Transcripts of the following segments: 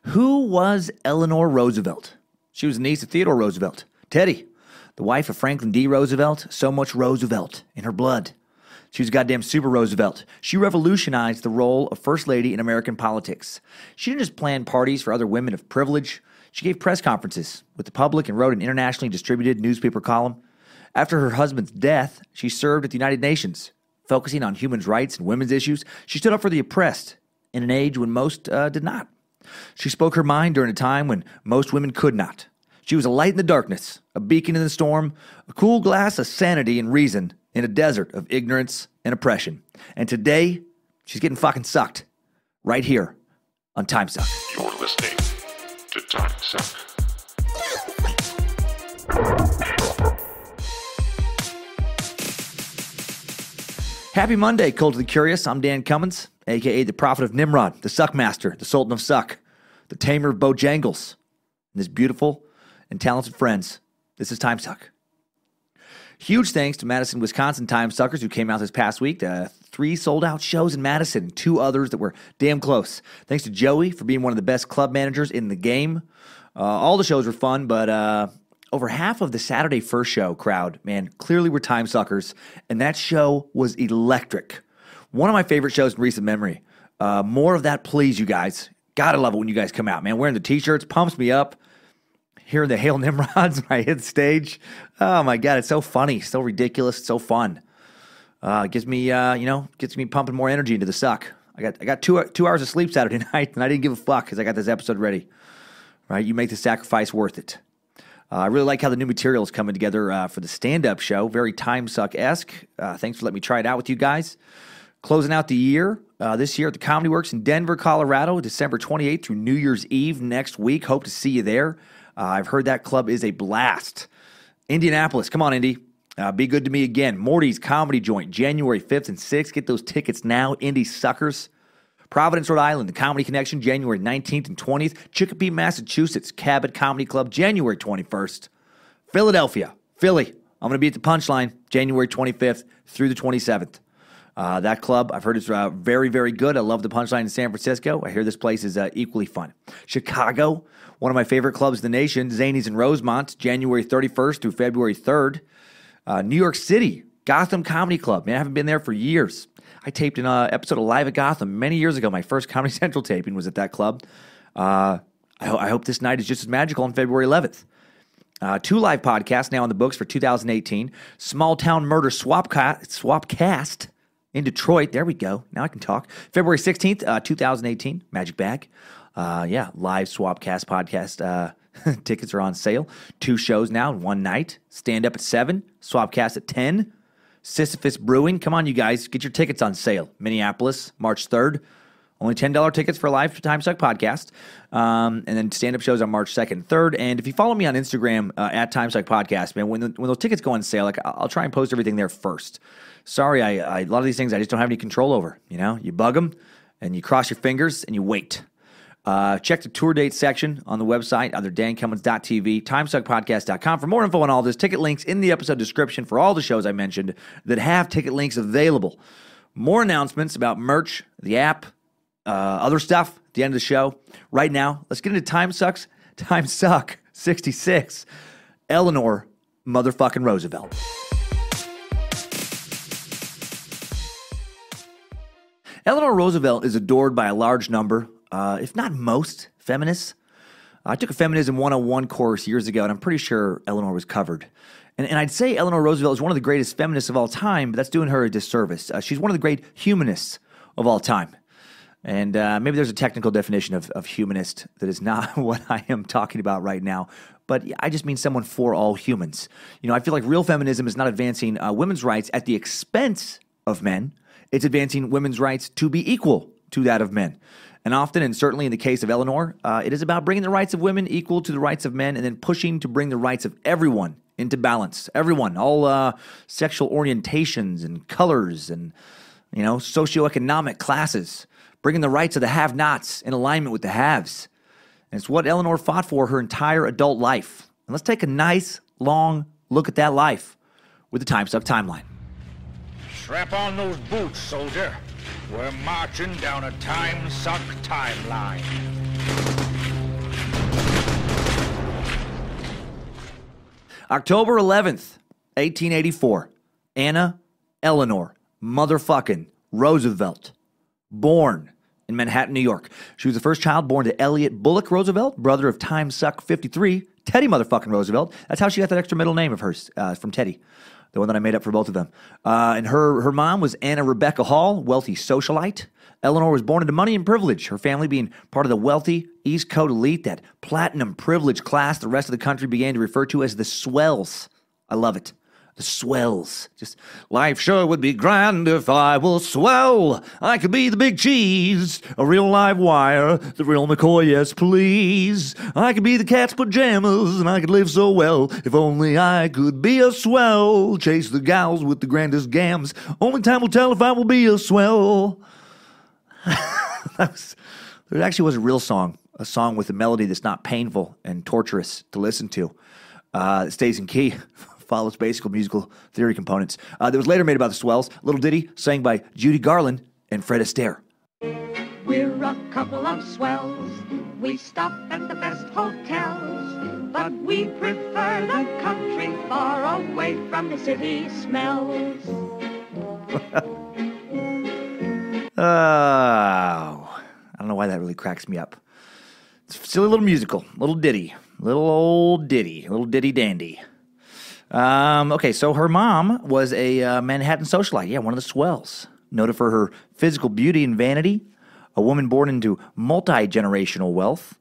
Who was Eleanor Roosevelt? She was the niece of Theodore Roosevelt. Teddy, the wife of Franklin D. Roosevelt. So much Roosevelt in her blood. She was a goddamn super Roosevelt. She revolutionized the role of First Lady in American politics. She didn't just plan parties for other women of privilege. She gave press conferences with the public and wrote an internationally distributed newspaper column. After her husband's death, she served at the United Nations, focusing on human rights and women's issues. She stood up for the oppressed in an age when most did not. She spoke her mind during a time when most women could not. She was a light in the darkness, a beacon in the storm, a cool glass of sanity and reason in a desert of ignorance and oppression. And today, she's getting fucking sucked right here on Timesuck. You're listening to Timesuck. Happy Monday, Cult of the Curious. I'm Dan Cummins, a.k.a. the Prophet of Nimrod, the Suck Master, the Sultan of Suck, the Tamer of Bojangles, and his beautiful and talented friends. This is Timesuck. Huge thanks to Madison, Wisconsin Timesuckers who came out this past week. 3 sold-out shows in Madison, 2 others that were damn close. Thanks to Joey for being one of the best club managers in the game. All the shows were fun, but over half of the Saturday First Show crowd, man, clearly were Timesuckers, and that show was electric. One of my favorite shows in recent memory. More of that, please, you guys. Gotta love it when you guys come out, man. Wearing the T-shirts pumps me up. Hearing the Hail Nimrods when I hit stage. Oh, my God, it's so funny, so ridiculous, so fun. It gives me, gets me pumping more energy into the suck. I got 2 hours of sleep Saturday night, and I didn't give a fuck because I got this episode ready. Right? You make the sacrifice worth it. I really like how the new material is coming together for the stand-up show. Very Timesuck-esque. Thanks for letting me try it out with you guys. Closing out the year, this year at the Comedy Works in Denver, Colorado, December 28th through New Year's Eve next week. Hope to see you there. I've heard that club is a blast. Indianapolis, come on, Indy. Be good to me again. Morty's Comedy Joint, January 5th and 6th. Get those tickets now, Indy Suckers. Providence, Rhode Island, the Comedy Connection, January 19th and 20th. Chicopee, Massachusetts, Cabot Comedy Club, January 21st. Philadelphia, Philly. I'm going to be at the Punchline, January 25th through the 27th. That club, I've heard it's very, very good. I love the Punchline in San Francisco. I hear this place is equally fun. Chicago, one of my favorite clubs in the nation, Zanies in Rosemont, January 31st through February 3rd. New York City, Gotham Comedy Club. Man, I haven't been there for years. I taped an episode of Live at Gotham many years ago. My first Comedy Central taping was at that club. I hope this night is just as magical on February 11th. 2 live podcasts now on the books for 2018. Small Town Murder Swapcast in Detroit. There we go. Now I can talk. February 16th, 2018. Magic Bag. Live Swapcast podcast. Tickets are on sale. 2 shows now in one night. Stand Up at 7. Swapcast at 10. Sisyphus Brewing. Come on, you guys. Get your tickets on sale. Minneapolis, March 3rd. Only $10 tickets for a live Timesuck podcast. And then stand-up shows on March 2nd and 3rd. And if you follow me on Instagram at Timesuck Podcast, man, when those tickets go on sale, I'll try and post everything there first. Sorry, I a lot of these things I just don't have any control over. You know, you bug them, and you cross your fingers, and you wait. Check the tour date section on the website, either dancummins.tv, timesuckpodcast.com for more info on all this. Ticket links in the episode description for all the shows I mentioned that have ticket links available. More announcements about merch, the app, other stuff at the end of the show. Right now, let's get into Timesuck 66, Eleanor motherfucking Roosevelt. Eleanor Roosevelt is adored by a large number, if not most, feminists. I took a Feminism 101 course years ago, and I'm pretty sure Eleanor was covered. And I'd say Eleanor Roosevelt is one of the greatest feminists of all time, but that's doing her a disservice. She's one of the great humanists of all time. And maybe there's a technical definition of humanist that is not what I am talking about right now. But I just mean someone for all humans. You know, I feel like real feminism is not advancing women's rights at the expense of men. It's advancing women's rights to be equal to that of men. And often, and certainly in the case of Eleanor, it is about bringing the rights of women equal to the rights of men and then pushing to bring the rights of everyone into balance. Everyone, all sexual orientations and colors and, socioeconomic classes. Bringing the rights of the have-nots in alignment with the haves. And it's what Eleanor fought for her entire adult life. And let's take a nice, long look at that life with the Timesuck timeline. Strap on those boots, soldier. We're marching down a Timesuck timeline. October 11th, 1884. Anna Eleanor motherfucking Roosevelt, born in Manhattan, New York. She was the first child born to Elliot Bullock Roosevelt, brother of Timesuck 53, Teddy motherfucking Roosevelt. That's how she got that extra middle name of hers, from Teddy, the one that I made up for both of them. And her mom was Anna Rebecca Hall, wealthy socialite. Eleanor was born into money and privilege, her family being part of the wealthy East Coast elite, that platinum privilege class the rest of the country began to refer to as the swells. I love it. The swells. Just, life sure would be grand if I was swell. I could be the big cheese, a real live wire, the real McCoy, yes please. I could be the cat's pajamas, and I could live so well if only I could be a swell. Chase the gals with the grandest gams. Only time will tell if I will be a swell. There actually was a real song, a song with a melody that's not painful and torturous to listen to. It stays in key. Follows basic musical theory components. That was later made about the swells. Little ditty sang by Judy Garland and Fred Astaire. We're a couple of swells. We stop at the best hotels, but we prefer the country far away from the city smells. Oh, I don't know why that really cracks me up. It's a silly little musical, little ditty, little ditty dandy. Okay, so her mom was a Manhattan socialite. Yeah, one of the swells. Noted for her physical beauty and vanity. A woman born into multi-generational wealth.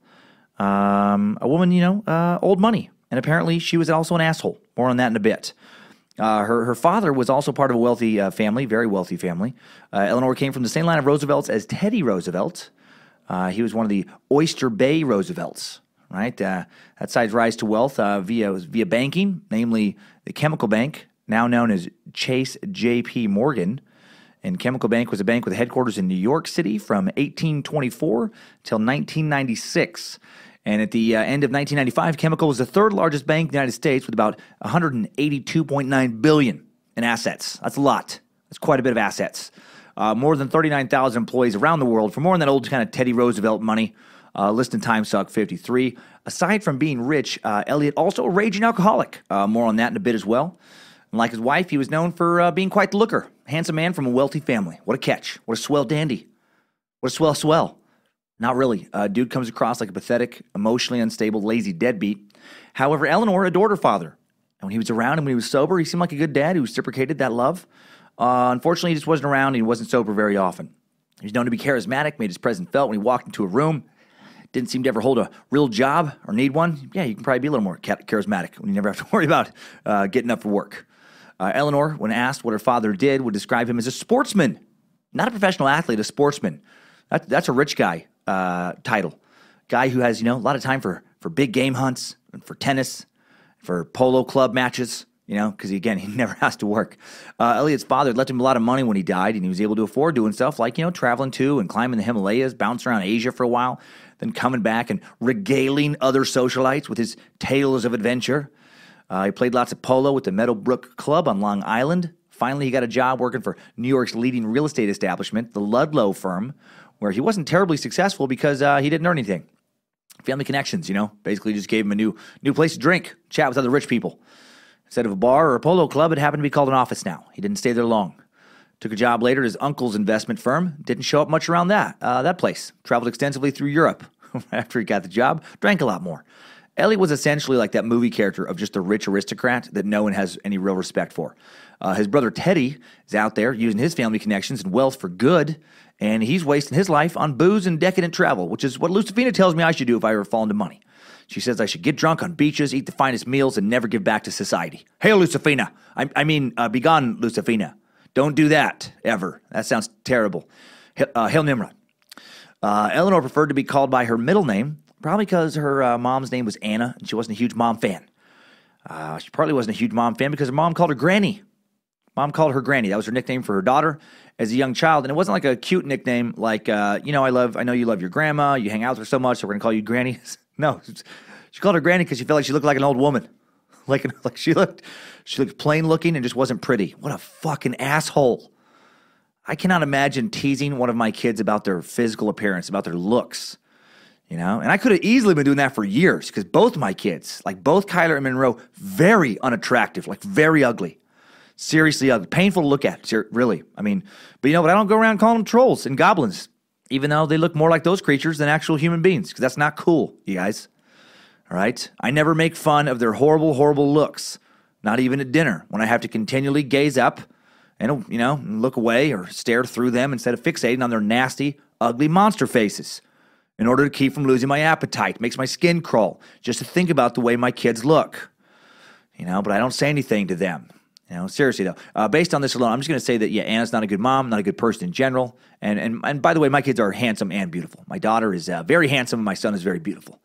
A woman, old money. And apparently she was also an asshole. More on that in a bit. Her father was also part of a wealthy family, very wealthy family. Eleanor came from the same line of Roosevelts as Teddy Roosevelt. He was one of the Oyster Bay Roosevelts. Right, that side's rise to wealth via banking, namely the Chemical Bank, now known as Chase J.P. Morgan. And Chemical Bank was a bank with headquarters in New York City from 1824 till 1996. And at the end of 1995, Chemical was the third largest bank in the United States with about $182.9 billion in assets. That's a lot. That's quite a bit of assets. More than 39,000 employees around the world for more than that old kind of Teddy Roosevelt money. Listed in Timesuck 53. Aside from being rich, Elliot also a raging alcoholic. More on that in a bit as well. And like his wife, he was known for being quite the looker. Handsome man from a wealthy family. What a catch. What a swell dandy. What a swell. Not really. Dude comes across like a pathetic, emotionally unstable, lazy deadbeat. However, Eleanor adored her father. And when he was around and when he was sober, he seemed like a good dad who reciprocated that love. Unfortunately, he just wasn't around and he wasn't sober very often. He was known to be charismatic, made his presence felt when he walked into a room. Didn't seem to ever hold a real job or need one. Yeah, you can probably be a little more charismatic when you never have to worry about getting up for work. Eleanor, when asked what her father did, would describe him as a sportsman. Not a professional athlete, a sportsman. That's a rich guy title. Guy who has, a lot of time for big game hunts, and for tennis, for polo club matches, because, again, he never has to work. Elliot's father had left him a lot of money when he died, and he was able to afford doing stuff like, traveling to and climbing the Himalayas, bouncing around Asia for a while, then coming back and regaling other socialites with his tales of adventure. He played lots of polo with the Meadowbrook Club on Long Island. Finally, he got a job working for New York's leading real estate establishment, the Ludlow firm, where he wasn't terribly successful because he didn't earn anything. Family connections, basically just gave him a new place to drink, chat with other rich people. Instead of a bar or a polo club, it happened to be called an office now. He didn't stay there long. Took a job later at his uncle's investment firm. Didn't show up much around that place. Traveled extensively through Europe. After he got the job, drank a lot more. Elliot was essentially like that movie character of just a rich aristocrat that no one has any real respect for. His brother Teddy is out there using his family connections and wealth for good, and he's wasting his life on booze and decadent travel, which is what Lucifina tells me I should do if I ever fall into money. She says I should get drunk on beaches, eat the finest meals, and never give back to society. Hail, Lucifina! Be gone, Lucifina. Don't do that, ever. That sounds terrible. Hail Nimrod. Eleanor preferred to be called by her middle name, probably because her mom's name was Anna, and she wasn't a huge mom fan. She probably wasn't a huge mom fan because her mom called her Granny. Mom called her Granny. That was her nickname for her daughter as a young child, and it wasn't like a cute nickname like, I know you love your grandma, you hang out with her so much, so we're going to call you Granny. No, she called her Granny because she felt like she looked like an old woman. Like she looked plain looking and just wasn't pretty. What a fucking asshole. I cannot imagine teasing one of my kids about their physical appearance, about their looks. And I could have easily been doing that for years because both my kids, like both Kyler and Monroe, very unattractive, like very ugly. Seriously ugly. Painful to look at, really. But but I don't go around calling them trolls and goblins, even though they look more like those creatures than actual human beings, because that's not cool, you guys. All right? I never make fun of their horrible, horrible looks, not even at dinner, when I have to continually gaze up and, look away or stare through them instead of fixating on their nasty, ugly monster faces in order to keep from losing my appetite. Makes my skin crawl just to think about the way my kids look, but I don't say anything to them. Seriously though, based on this alone, I'm just going to say that, Anna's not a good mom, not a good person in general. And by the way, my kids are handsome and beautiful. My daughter is very handsome and my son is very beautiful.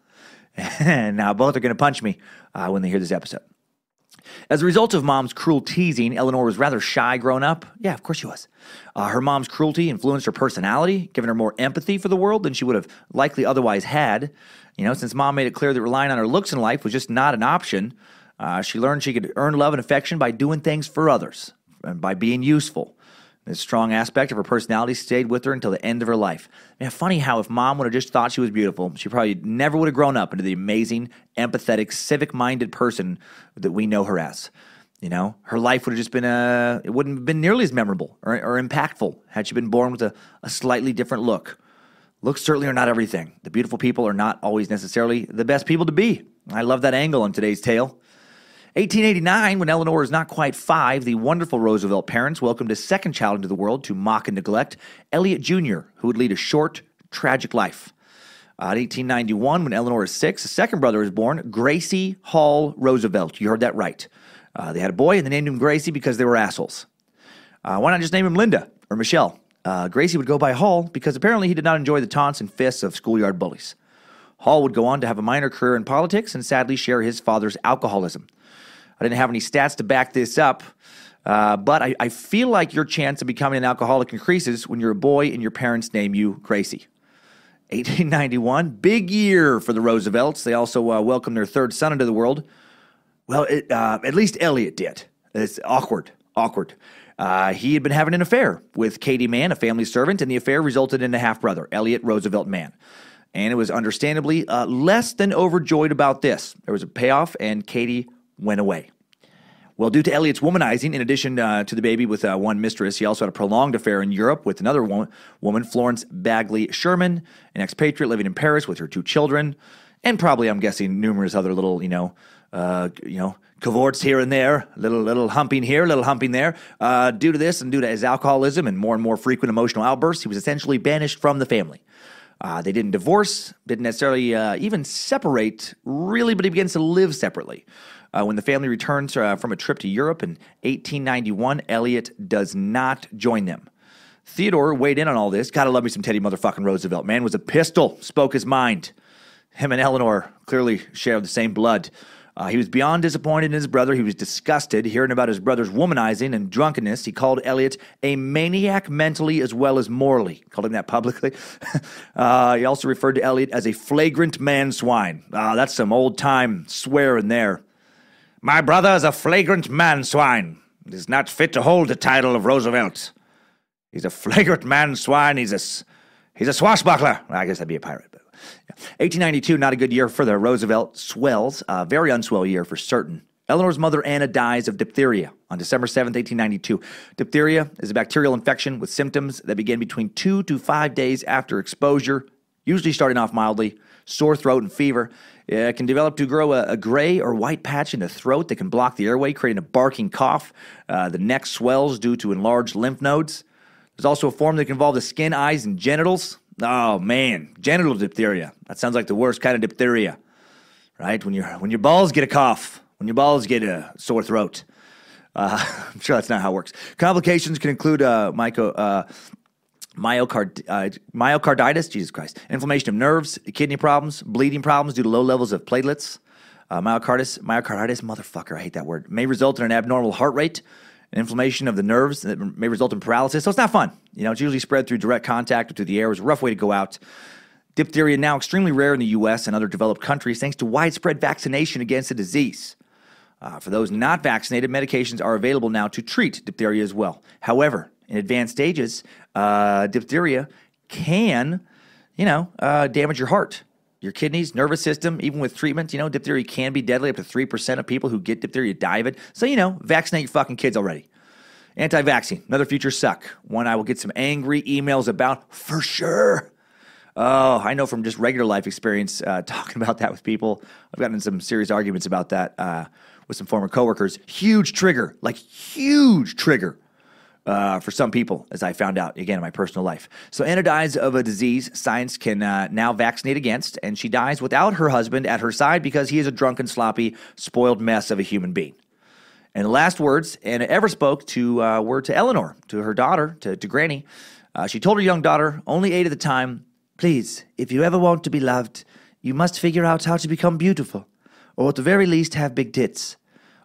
And now both are going to punch me when they hear this episode. As a result of mom's cruel teasing, Eleanor was rather shy growing up. Yeah, of course she was. Her mom's cruelty influenced her personality, giving her more empathy for the world than she would have likely otherwise had. Since mom made it clear that relying on her looks in life was just not an option, she learned she could earn love and affection by doing things for others and by being useful. This strong aspect of her personality stayed with her until the end of her life. Funny how if mom would have just thought she was beautiful, she probably never would have grown up into the amazing, empathetic, civic-minded person that we know her as. Her life would have just been it wouldn't have been nearly as memorable or impactful had she been born with a slightly different look. Looks certainly are not everything. The beautiful people are not always necessarily the best people to be. I love that angle on today's tale. 1889, when Eleanor was not quite 5, the wonderful Roosevelt parents welcomed a second child into the world to mock and neglect, Elliot Jr., who would lead a short, tragic life. In 1891, when Eleanor was 6, a second brother was born, Gracie Hall Roosevelt. You heard that right. They had a boy, and they named him Gracie because they were assholes. Why not just name him Linda or Michelle? Gracie would go by Hall because apparently he did not enjoy the taunts and fists of schoolyard bullies. Hall would go on to have a minor career in politics and sadly share his father's alcoholism. I didn't have any stats to back this up, but I feel like your chance of becoming an alcoholic increases when you're a boy and your parents name you Gracie. 1891, big year for the Roosevelts. They also welcomed their third son into the world. Well, at least Elliot did. It's awkward. He had been having an affair with Katie Mann, a family servant, and the affair resulted in a half-brother, Elliot Roosevelt Mann. And it was understandably less than overjoyed about this. There was a payoff, and Katie went away. Well, due to Elliot's womanizing, in addition to the baby with one mistress, he also had a prolonged affair in Europe with another woman, Florence Bagley Sherman, an expatriate living in Paris with her 2 children, and probably, I'm guessing, numerous other little, cavorts here and there, little humping here, little humping there. Due to this and due to his alcoholism and more frequent emotional outbursts, he was essentially banished from the family. They didn't divorce, didn't necessarily even separate, really, but he begins to live separately. When the family returns from a trip to Europe in 1891, Elliot does not join them. Theodore weighed in on all this. Gotta love me some Teddy motherfucking Roosevelt. Man was a pistol, spoke his mind. Him and Eleanor clearly shared the same blood. He was beyond disappointed in his brother. He was disgusted hearing about his brother's womanizing and drunkenness. He called Elliot a maniac mentally as well as morally. Called him that publicly. He also referred to Elliot as a flagrant man-swine. That's some old-time swearing there. My brother is a flagrant man-swine. He is not fit to hold the title of Roosevelt. He's a flagrant man-swine. He's a swashbuckler. I guess I'd be a pirate. But, yeah. 1892, not a good year for the Roosevelt swells. Very unswell year for certain. Eleanor's mother, Anna, dies of diphtheria on December 7th, 1892. Diphtheria is a bacterial infection with symptoms that begin between 2 to 5 days after exposure, usually starting off mildly, sore throat and fever. It can develop to grow a gray or white patch in the throat that can block the airway, creating a barking cough. The neck swells due to enlarged lymph nodes. There's also a form that can involve the skin, eyes, and genitals. Oh, man, genital diphtheria. That sounds like the worst kind of diphtheria, right? When your balls get a cough, when your balls get a sore throat. I'm sure that's not how it works. Complications can include myocarditis, Jesus Christ, inflammation of nerves, kidney problems, bleeding problems due to low levels of platelets. Myocarditis, motherfucker, I hate that word, may result in an abnormal heart rate, an inflammation of the nerves that may result in paralysis. So it's not fun. It's usually spread through direct contact or through the air. It's a rough way to go out. Diphtheria now extremely rare in the U.S. and other developed countries thanks to widespread vaccination against the disease. For those not vaccinated, medications are available now to treat diphtheria as well. However, in advanced stages, diphtheria can, damage your heart. your kidneys, nervous system, even with treatment. Diphtheria can be deadly. Up to 3% of people who get diphtheria die of it. So, vaccinate your fucking kids already. Anti-vaccine, another future suck. One I will get some angry emails about for sure. Oh, I know from just regular life experience talking about that with people. I've gotten in some serious arguments about that with some former coworkers. Huge trigger for some people, as I found out, again, in my personal life. So Anna dies of a disease science can now vaccinate against, and she dies without her husband at her side because he is a drunken, sloppy, spoiled mess of a human being. And the last words Anna ever spoke were to Eleanor, to her daughter, to Granny. She told her young daughter, only 8 at the time, please, if you ever want to be loved, you must figure out how to become beautiful, or at the very least have big tits,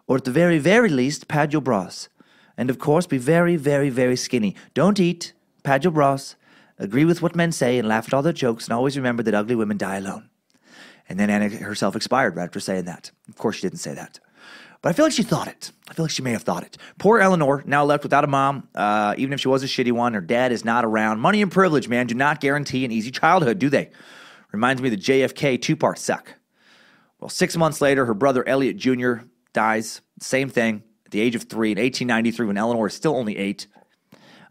or at the very, very least pad your bras. And of course, be very, very, very skinny. Don't eat, pad your bras, agree with what men say and laugh at all their jokes, and always remember that ugly women die alone. And then Anna herself expired right after saying that. Of course, she didn't say that. But I feel like she thought it. I feel like she may have thought it. Poor Eleanor, now left without a mom, even if she was a shitty one, her dad is not around. Money and privilege, man, do not guarantee an easy childhood, do they? Reminds me of the JFK two-part suck. Well, 6 months later, her brother Elliot Jr. dies. Same thing. At the age of 3 in 1893 when Eleanor is still only 8.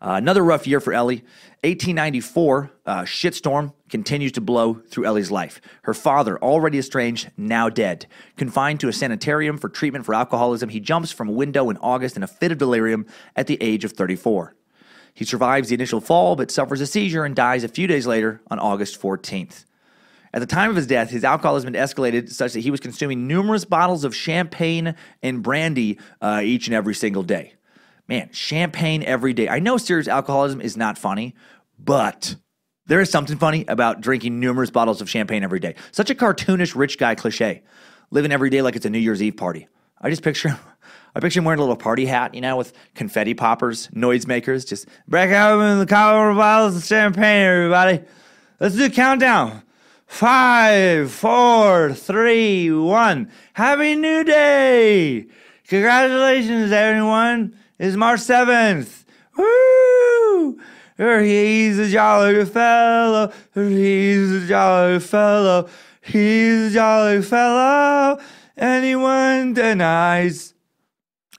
Another rough year for Ellie. 1894, shitstorm continues to blow through Ellie's life. Her father, already estranged, now dead. Confined to a sanitarium for treatment for alcoholism, he jumps from a window in August in a fit of delirium at the age of 34. He survives the initial fall but suffers a seizure and dies a few days later on August 14th. At the time of his death, his alcoholism had escalated such that he was consuming numerous bottles of champagne and brandy each and every single day. Man, champagne every day. I know serious alcoholism is not funny, but there is something funny about drinking numerous bottles of champagne every day. Such a cartoonish rich guy cliche. Living every day like it's a New Year's Eve party. I picture him wearing a little party hat, with confetti poppers, noisemakers. Just break open the couple bottles of champagne, everybody. Let's do a countdown. 5, 4, 3, 1. Happy New Day! Congratulations, everyone. It's March 7th. Woo! He's a jolly fellow. He's a jolly fellow. He's a jolly fellow. Anyone denies.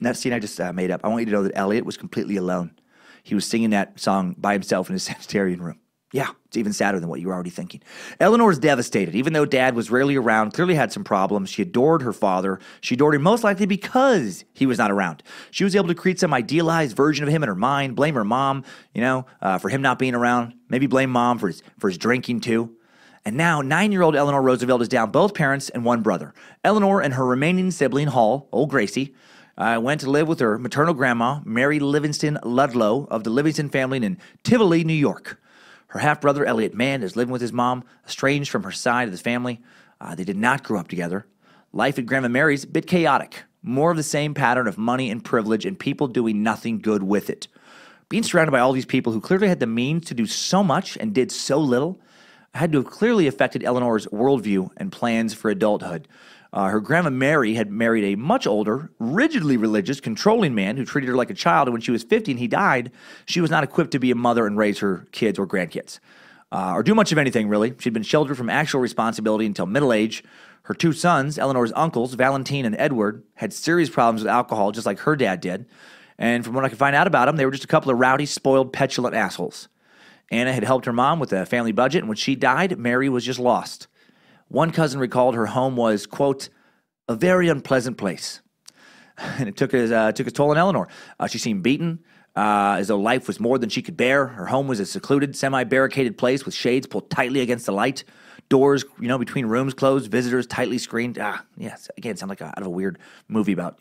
And that scene I just made up. I want you to know that Elliot was completely alone. He was singing that song by himself in his sanitarium room. Yeah, it's even sadder than what you were already thinking. Eleanor was devastated. Even though Dad was rarely around, clearly had some problems. She adored her father. She adored him most likely because he was not around. She was able to create some idealized version of him in her mind, blame her mom, for him not being around. Maybe blame mom for his drinking too. And now 9-year-old Eleanor Roosevelt is down both parents and one brother. Eleanor and her remaining sibling, Hall, old Gracie, went to live with her maternal grandma, Mary Livingston Ludlow of the Livingston family in Tivoli, New York. Her half-brother, Elliot Mann, is living with his mom, estranged from her side of the family. They did not grow up together. Life at Grandma Mary's a bit chaotic. More of the same pattern of money and privilege and people doing nothing good with it. Being surrounded by all these people who clearly had the means to do so much and did so little had to have clearly affected Eleanor's worldview and plans for adulthood. Her Grandma Mary had married a much older, rigidly religious, controlling man who treated her like a child, and when she was 50 and he died, she was not equipped to be a mother and raise her kids or grandkids, or do much of anything, really. She'd been sheltered from actual responsibility until middle age. Her 2 sons, Eleanor's uncles, Valentine and Edward, had serious problems with alcohol, just like her dad did, and from what I could find out about them, they were just a couple of rowdy, spoiled, petulant assholes. Anna had helped her mom with a family budget, and when she died, Mary was just lost. One cousin recalled her home was, quote, a very unpleasant place. And it took its toll on Eleanor. She seemed beaten, as though life was more than she could bear. Her home was a secluded, semi-barricaded place with shades pulled tightly against the light. Doors, between rooms closed, visitors tightly screened. Yes, again, sound like out of a weird movie about,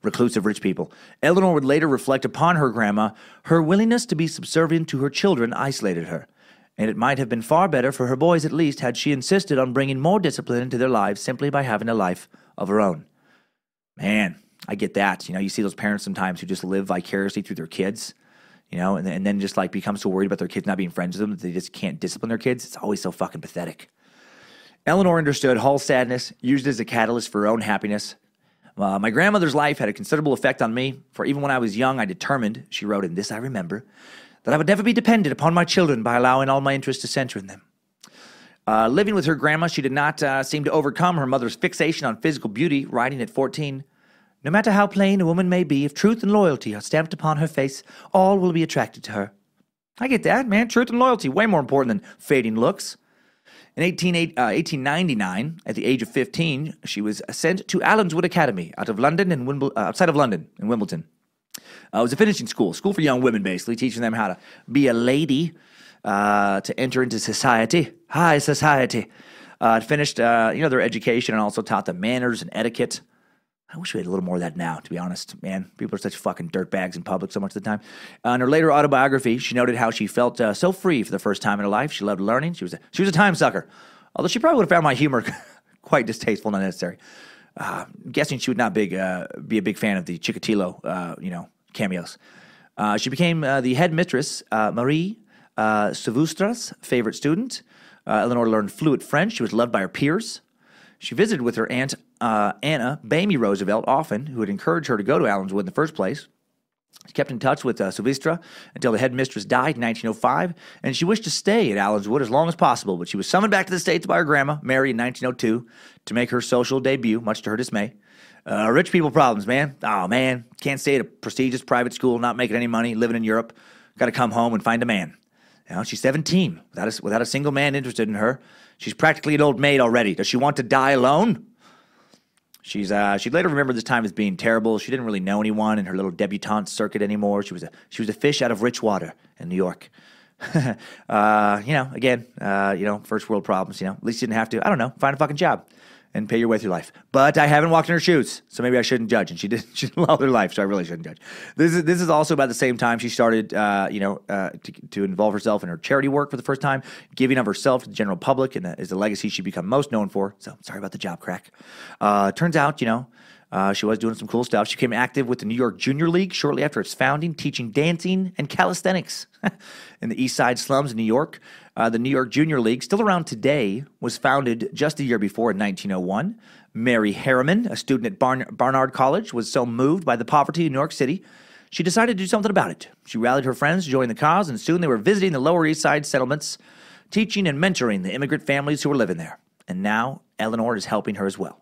reclusive rich people. Eleanor would later reflect upon her grandma. Her willingness to be subservient to her children isolated her. And it might have been far better for her boys at least had she insisted on bringing more discipline into their lives simply by having a life of her own. Man, I get that. You see those parents sometimes who just live vicariously through their kids, and then just become so worried about their kids not being friends with them that they just can't discipline their kids. It's always so fucking pathetic. Eleanor understood Hall's sadness, used it as a catalyst for her own happiness. My grandmother's life had a considerable effect on me, for even when I was young, I determined, she wrote in this I remember, that I would never be dependent upon my children by allowing all my interests to center in them. Living with her grandma, she did not seem to overcome her mother's fixation on physical beauty, writing at 14, "No matter how plain a woman may be, if truth and loyalty are stamped upon her face, all will be attracted to her." I get that, man. Truth and loyalty, way more important than fading looks. In 1899, at the age of 15, she was sent to Allenswood Academy outside of London in Wimbledon. It was a finishing school for young women, basically, teaching them how to be a lady, to enter into society, high society. Finished, their education and also taught them manners and etiquette. I wish we had a little more of that now, to be honest. Man, people are such fucking dirtbags in public so much of the time. In her later autobiography, she noted how she felt so free for the first time in her life. She loved learning. She was a time sucker. Although she probably would have found my humor quite distasteful and unnecessary. I'm guessing she would not be a big fan of the Chikatilo, cameos. She became the headmistress, Marie Savustra's favorite student. Eleanor learned fluent French. She was loved by her peers. She visited with her aunt Anna Bamey Roosevelt often, who had encouraged her to go to Allenswood in the first place. She kept in touch with Silvestre until the headmistress died in 1905, and she wished to stay at Allenswood as long as possible, but she was summoned back to the States by her grandma, Mary, in 1902 to make her social debut, much to her dismay. Rich people problems, man. Oh, man. Can't stay at a prestigious private school, not making any money, living in Europe. Got to come home and find a man. She's 17, without a single man interested in her. She's practically an old maid already. Does she want to die alone? She'd later remember this time as being terrible. She didn't really know anyone in her little debutante circuit anymore. She was a fish out of rich water in New York. First world problems. At least you didn't have to. I don't know, find a fucking job and pay your way through life. But I haven't walked in her shoes, so maybe I shouldn't judge. And she didn't love her life, so I really shouldn't judge. This is also about the same time she started, to involve herself in her charity work for the first time, giving of herself to the general public, and is the legacy she become most known for. So sorry about the job crack. Turns out, she was doing some cool stuff. She became active with the New York Junior League shortly after its founding, teaching dancing and calisthenics in the East Side slums in New York. The New York Junior League, still around today, was founded just a year before in 1901. Mary Harriman, a student at Barnard College, was so moved by the poverty in New York City, she decided to do something about it. She rallied her friends to join the cause, and soon they were visiting the Lower East Side settlements, teaching and mentoring the immigrant families who were living there. And now Eleanor is helping her as well.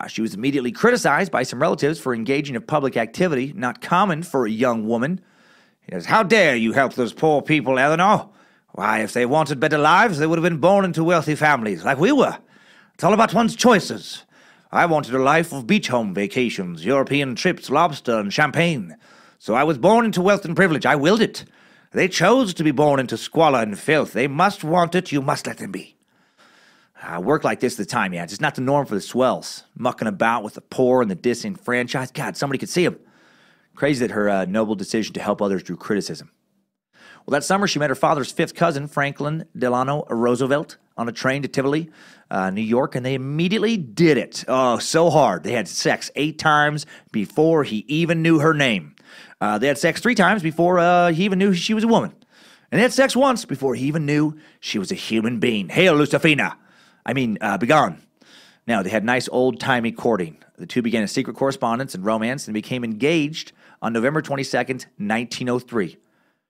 She was immediately criticized by some relatives for engaging in public activity, not common for a young woman. He says, "How dare you help those poor people, Eleanor? Why, if they wanted better lives, they would have been born into wealthy families, like we were. It's all about one's choices. I wanted a life of beach home vacations, European trips, lobster, and champagne. So I was born into wealth and privilege. I willed it. They chose to be born into squalor and filth. They must want it. You must let them be." Work like this at the time, yeah. It's just not the norm for the swells. Mucking about with the poor and the disenfranchised. God, somebody could see them. Crazy that her noble decision to help others drew criticism. Well, that summer, she met her father's fifth cousin, Franklin Delano Roosevelt, on a train to Tivoli, New York, and they immediately did it. Oh, so hard. They had sex 8 times before he even knew her name. They had sex 3 times before he even knew she was a woman. And they had sex once before he even knew she was a human being. Hail, Lucifina! Begone. Now, they had nice old-timey courting. The two began a secret correspondence and romance and became engaged on November 22nd, 1903.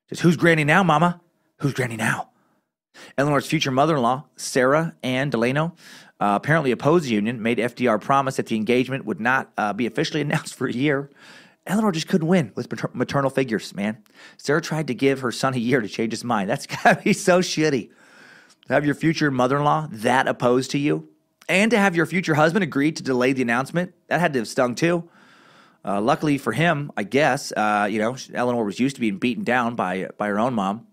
Just, who's granny now, Mama? Who's granny now? Eleanor's future mother-in-law, Sarah Ann Delano, apparently opposed the union, made FDR promise that the engagement would not be officially announced for a year. Eleanor just couldn't win with maternal figures, man. Sarah tried to give her son a year to change his mind. That's got to be so shitty. To have your future mother-in-law that opposed to you, and to have your future husband agree to delay the announcement, that had to have stung too. Luckily for him, I guess, Eleanor was used to being beaten down by her own mom.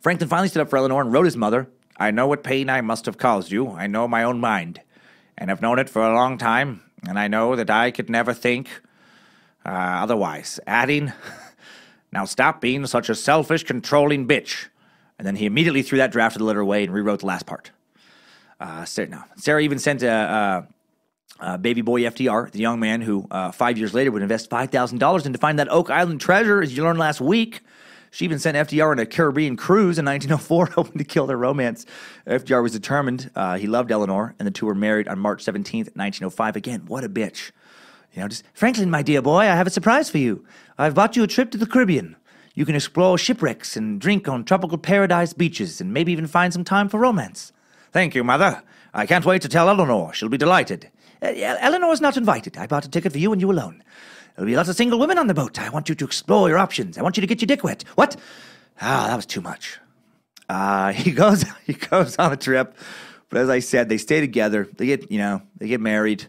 Franklin finally stood up for Eleanor and wrote his mother, "I know what pain I must have caused you. I know my own mind, and have known it for a long time, and I know that I could never think otherwise." Adding, "Now stop being such a selfish, controlling bitch." And then he immediately threw that draft of the letter away and rewrote the last part. Sarah even sent baby boy FDR, the young man who 5 years later would invest $5,000 in to find that Oak Island treasure, as you learned last week. She even sent FDR on a Caribbean cruise in 1904, hoping to kill their romance. FDR was determined. He loved Eleanor, and the two were married on March 17th, 1905. Again, what a bitch. Franklin, my dear boy, I have a surprise for you. I've bought you a trip to the Caribbean. You can explore shipwrecks and drink on tropical paradise beaches and maybe even find some time for romance. Thank you, Mother. I can't wait to tell Eleanor. She'll be delighted. Eleanor's not invited. I bought a ticket for you and you alone. There'll be lots of single women on the boat. I want you to explore your options. I want you to get your dick wet. What? That was too much. He goes on the trip. But as I said, they stay together. They get married.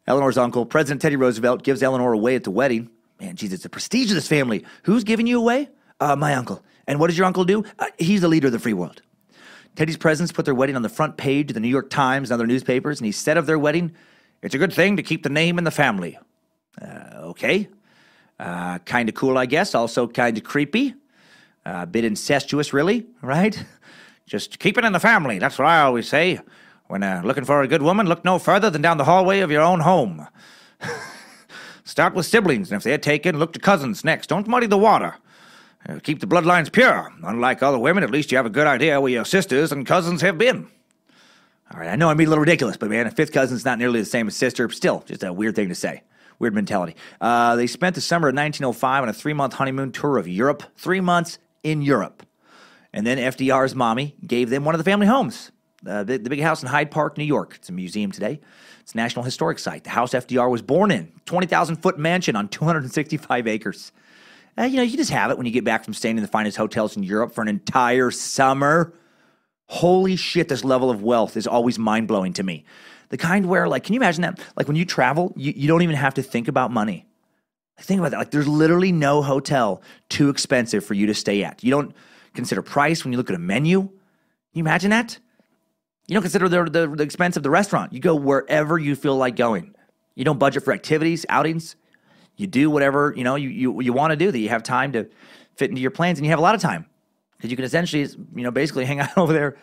Eleanor's uncle, President Teddy Roosevelt, gives Eleanor away at the wedding. Man, Jesus, the prestige of this family. Who's giving you away? My uncle. And what does your uncle do? He's the leader of the free world. Teddy's presents put their wedding on the front page of the New York Times and other newspapers, and he said of their wedding, "It's a good thing to keep the name in the family." Okay. Kind of cool, I guess. Also kind of creepy. A bit incestuous, really, right? Just keep it in the family. That's what I always say. When looking for a good woman, look no further than down the hallway of your own home. Start with siblings, and if they're taken, look to cousins next. Don't muddy the water. Keep the bloodlines pure. Unlike other women, at least you have a good idea where your sisters and cousins have been. All right, I know I'm being a little ridiculous, but man, a fifth cousin's not nearly the same as sister. Still, just a weird thing to say. Weird mentality. They spent the summer of 1905 on a 3-month honeymoon tour of Europe. 3 months in Europe. And then FDR's mommy gave them one of the family homes. The big house in Hyde Park, New York. It's a museum today. It's a National Historic Site. The house FDR was born in. 20,000-foot mansion on 265 acres. You just have it when you get back from staying in the finest hotels in Europe for an entire summer. Holy shit, this level of wealth is always mind-blowing to me. The kind where, can you imagine that? Like, when you travel, you don't even have to think about money. Think about that. Like, there's literally no hotel too expensive for you to stay at. You don't consider price when you look at a menu. Can you imagine that? You don't consider the expense of the restaurant. You go wherever you feel like going. You don't budget for activities, outings. You do whatever, you want to do that you have time to fit into your plans, and you have a lot of time because you can essentially, basically hang out over there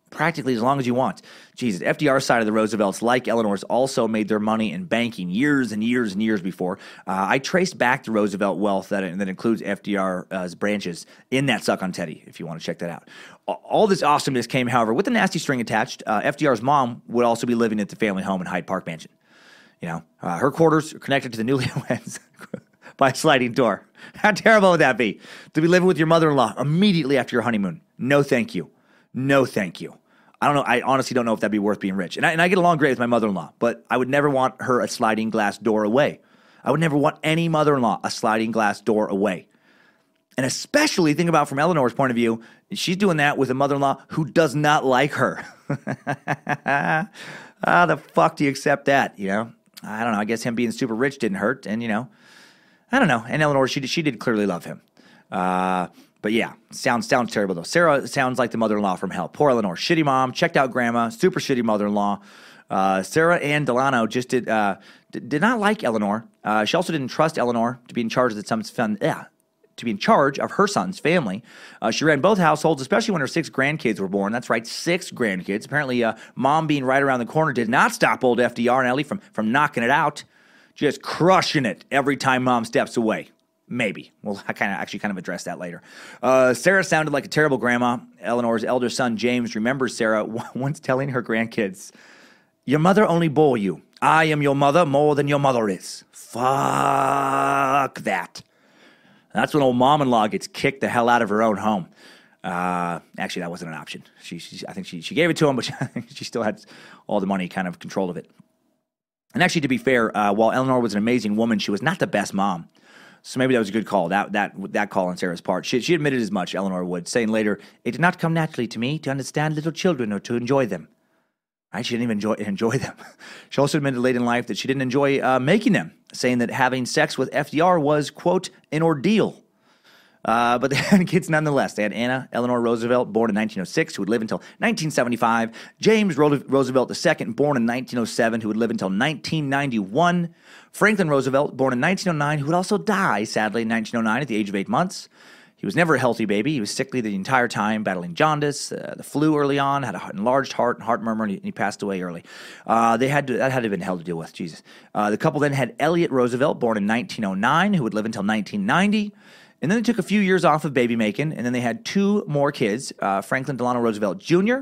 practically as long as you want. Jesus, FDR's side of the Roosevelts, like Eleanor's, also made their money in banking years and years and years before. I traced back the Roosevelt wealth that includes FDR's branches in that Suck on Teddy, if you want to check that out. All this awesomeness came, however, with a nasty string attached. FDR's mom would also be living at the family home in Hyde Park Mansion. Her quarters are connected to the newlyweds by a sliding door. How terrible would that be? To be living with your mother-in-law immediately after your honeymoon. No, thank you. No, thank you. I don't know. I honestly don't know if that'd be worth being rich. And I get along great with my mother-in-law, but I would never want her a sliding glass door away. I would never want any mother-in-law a sliding glass door away. And especially, think about from Eleanor's point of view, she's doing that with a mother-in-law who does not like her. How the fuck do you accept that, I don't know. I guess him being super rich didn't hurt, and I don't know. And Eleanor, she did clearly love him. But yeah, sounds terrible though. Sarah sounds like the mother-in-law from hell. Poor Eleanor, shitty mom, checked out grandma, super shitty mother-in-law. Sarah Ann Delano just did not like Eleanor. She also didn't trust Eleanor to be in charge of her son's family. She ran both households, especially when her 6 grandkids were born. That's right, 6 grandkids. Apparently, mom being right around the corner did not stop old FDR and Ellie from knocking it out. Just crushing it every time mom steps away. Maybe. Well, I kind of address that later. Sarah sounded like a terrible grandma. Eleanor's elder son, James, remembers Sarah once telling her grandkids, "Your mother only bore you. I am your mother more than your mother is." Fuck that. That's when old mom-in-law gets kicked the hell out of her own home. Actually, that wasn't an option. I think she gave it to him, but she still had all the money, kind of control of it. And actually, to be fair, while Eleanor was an amazing woman, she was not the best mom. So maybe that was a good call, that call on Sarah's part. She admitted as much, Eleanor would, saying later, "It did not come naturally to me to understand little children or to enjoy them." Right? She didn't even enjoy them. She also admitted late in life that she didn't enjoy making them, saying that having sex with FDR was, quote, an ordeal. But they had kids nonetheless. They had Anna Eleanor Roosevelt, born in 1906, who would live until 1975. James Roosevelt II, born in 1907, who would live until 1991. Franklin Roosevelt, born in 1909, who would also die, sadly, in 1909 at the age of 8 months. He was never a healthy baby. He was sickly the entire time, battling jaundice, the flu early on, had an enlarged heart and heart murmur, and he passed away early. That had to have been hell to deal with, Jesus. The couple then had Elliot Roosevelt, born in 1909, who would live until 1990. And then they took a few years off of baby making, and then they had 2 more kids. Franklin Delano Roosevelt Jr.,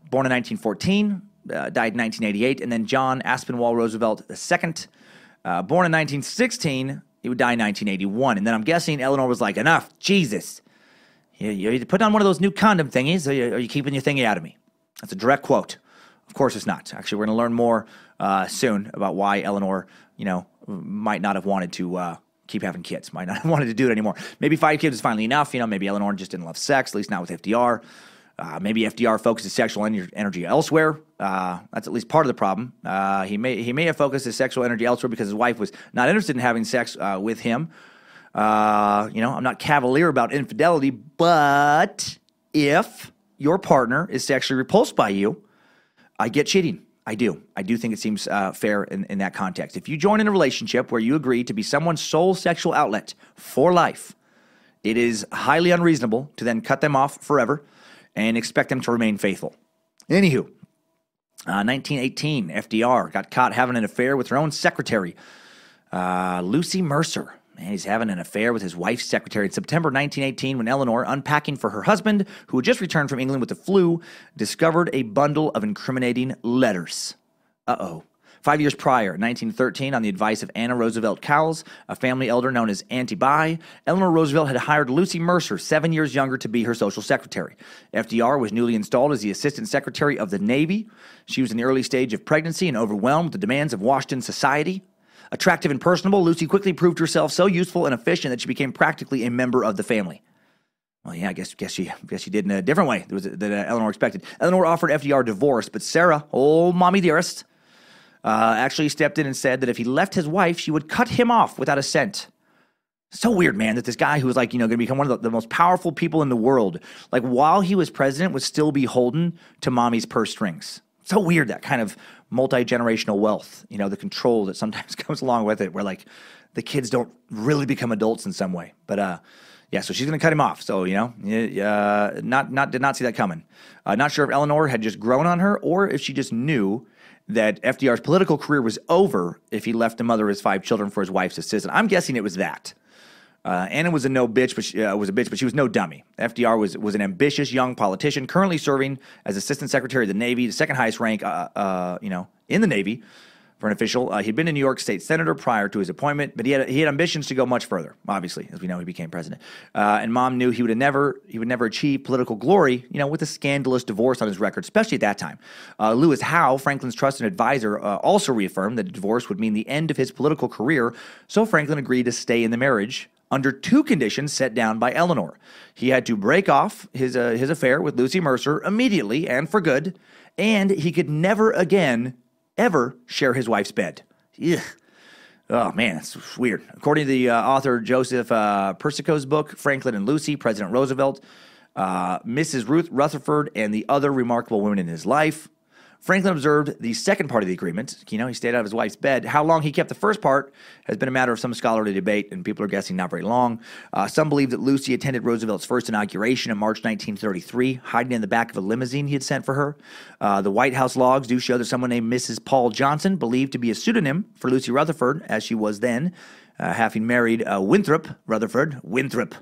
born in 1914, died in 1988, and then John Aspinwall Roosevelt II, born in 1916, he would die in 1981. And then I'm guessing Eleanor was like, "Enough, Jesus. You put on one of those new condom thingies, or are you keeping your thingy out of me?" That's a direct quote. Of course it's not. Actually, we're going to learn more soon about why Eleanor, might not have wanted to keep having kids, might not have wanted to do it anymore. Maybe 5 kids is finally enough. Maybe Eleanor just didn't love sex, at least not with FDR. Maybe FDR focused his sexual energy elsewhere. That's at least part of the problem. He may have focused his sexual energy elsewhere because his wife was not interested in having sex with him. I'm not cavalier about infidelity, but if your partner is sexually repulsed by you, I get cheating. I do. I do think it seems fair in that context. If you join in a relationship where you agree to be someone's sole sexual outlet for life, it is highly unreasonable to then cut them off forever and expect them to remain faithful. Anywho, 1918, FDR got caught having an affair with her own secretary, Lucy Mercer. Man, he's having an affair with his wife's secretary in September 1918 when Eleanor, unpacking for her husband, who had just returned from England with the flu, discovered a bundle of incriminating letters. 5 years prior, 1913, on the advice of Anna Roosevelt Cowles, a family elder known as Auntie Bai, Eleanor Roosevelt had hired Lucy Mercer, 7 years younger, to be her social secretary. FDR was newly installed as the Assistant Secretary of the Navy. She was in the early stage of pregnancy and overwhelmed with the demands of Washington society. Attractive and personable, Lucy quickly proved herself so useful and efficient that she became practically a member of the family. Well, yeah, I guess she did in a different way than Eleanor expected. Eleanor offered FDR divorce, but Sarah, mommy dearest, actually stepped in and said that if he left his wife, she would cut him off without a cent. So weird, man, that this guy who was going to become one of the most powerful people in the world, while he was president, would still be beholden to mommy's purse strings. So weird, that kind of multi-generational wealth, the control that sometimes comes along with it, where the kids don't really become adults in some way. But so she's going to cut him off. So, did not see that coming. Not sure if Eleanor had just grown on her or if she just knew that FDR's political career was over if he left the mother of his 5 children for his wife's assistant. I'm guessing it was that. Anna was a bitch, but she was no dummy. FDR was an ambitious young politician currently serving as Assistant Secretary of the Navy, the second highest rank, in the Navy for an official. He'd been a New York State Senator prior to his appointment, but he had ambitions to go much further. Obviously, as we know, he became president. And Mom knew he would never achieve political glory, with a scandalous divorce on his record, especially at that time. Lewis Howe, Franklin's trusted advisor, also reaffirmed that a divorce would mean the end of his political career. So Franklin agreed to stay in the marriage under 2 conditions set down by Eleanor. He had to break off his affair with Lucy Mercer immediately and for good, and he could never again, ever share his wife's bed. Ugh. Oh, man, that's weird. According to the author Joseph Persico's book, Franklin and Lucy, President Roosevelt, Mrs. Ruth Rutherford, and the other remarkable women in his life. Franklin observed the second part of the agreement. He stayed out of his wife's bed. How long he kept the first part has been a matter of some scholarly debate, and people are guessing not very long. Some believe that Lucy attended Roosevelt's first inauguration in March 1933, hiding in the back of a limousine he had sent for her. The White House logs do show that someone named Mrs. Paul Johnson, believed to be a pseudonym for Lucy Rutherford, as she was then, having married Winthrop Rutherford. Winthrop.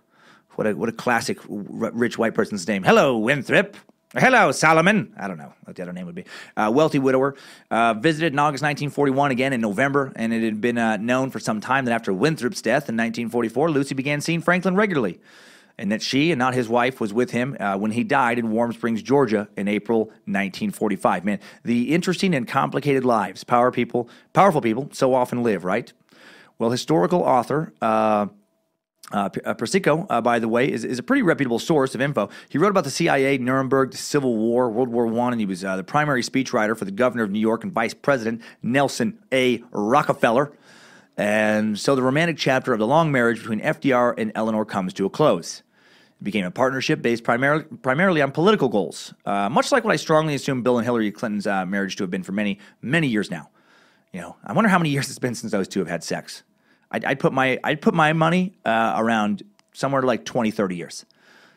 What a classic rich white person's name. Hello, Winthrop. Hello, Solomon. I don't know what the other name would be. Wealthy widower. Visited in August 1941, again in November, and it had been known for some time that after Winthrop's death in 1944, Lucy began seeing Franklin regularly, and that she and not his wife was with him when he died in Warm Springs, Georgia in April 1945. Man, the interesting and complicated lives powerful people so often live, right? Well, historical author Persico, by the way, is a pretty reputable source of info. He wrote about the CIA, Nuremberg, the Civil War, World War I, and he was the primary speechwriter for the governor of New York and Vice President Nelson A. Rockefeller. And so the romantic chapter of the long marriage between FDR and Eleanor comes to a close. It became a partnership based primarily on political goals, much like what I strongly assume Bill and Hillary Clinton's marriage to have been for many, many years now. I wonder how many years it's been since those two have had sex. I'd put my money around somewhere like 20, 30 years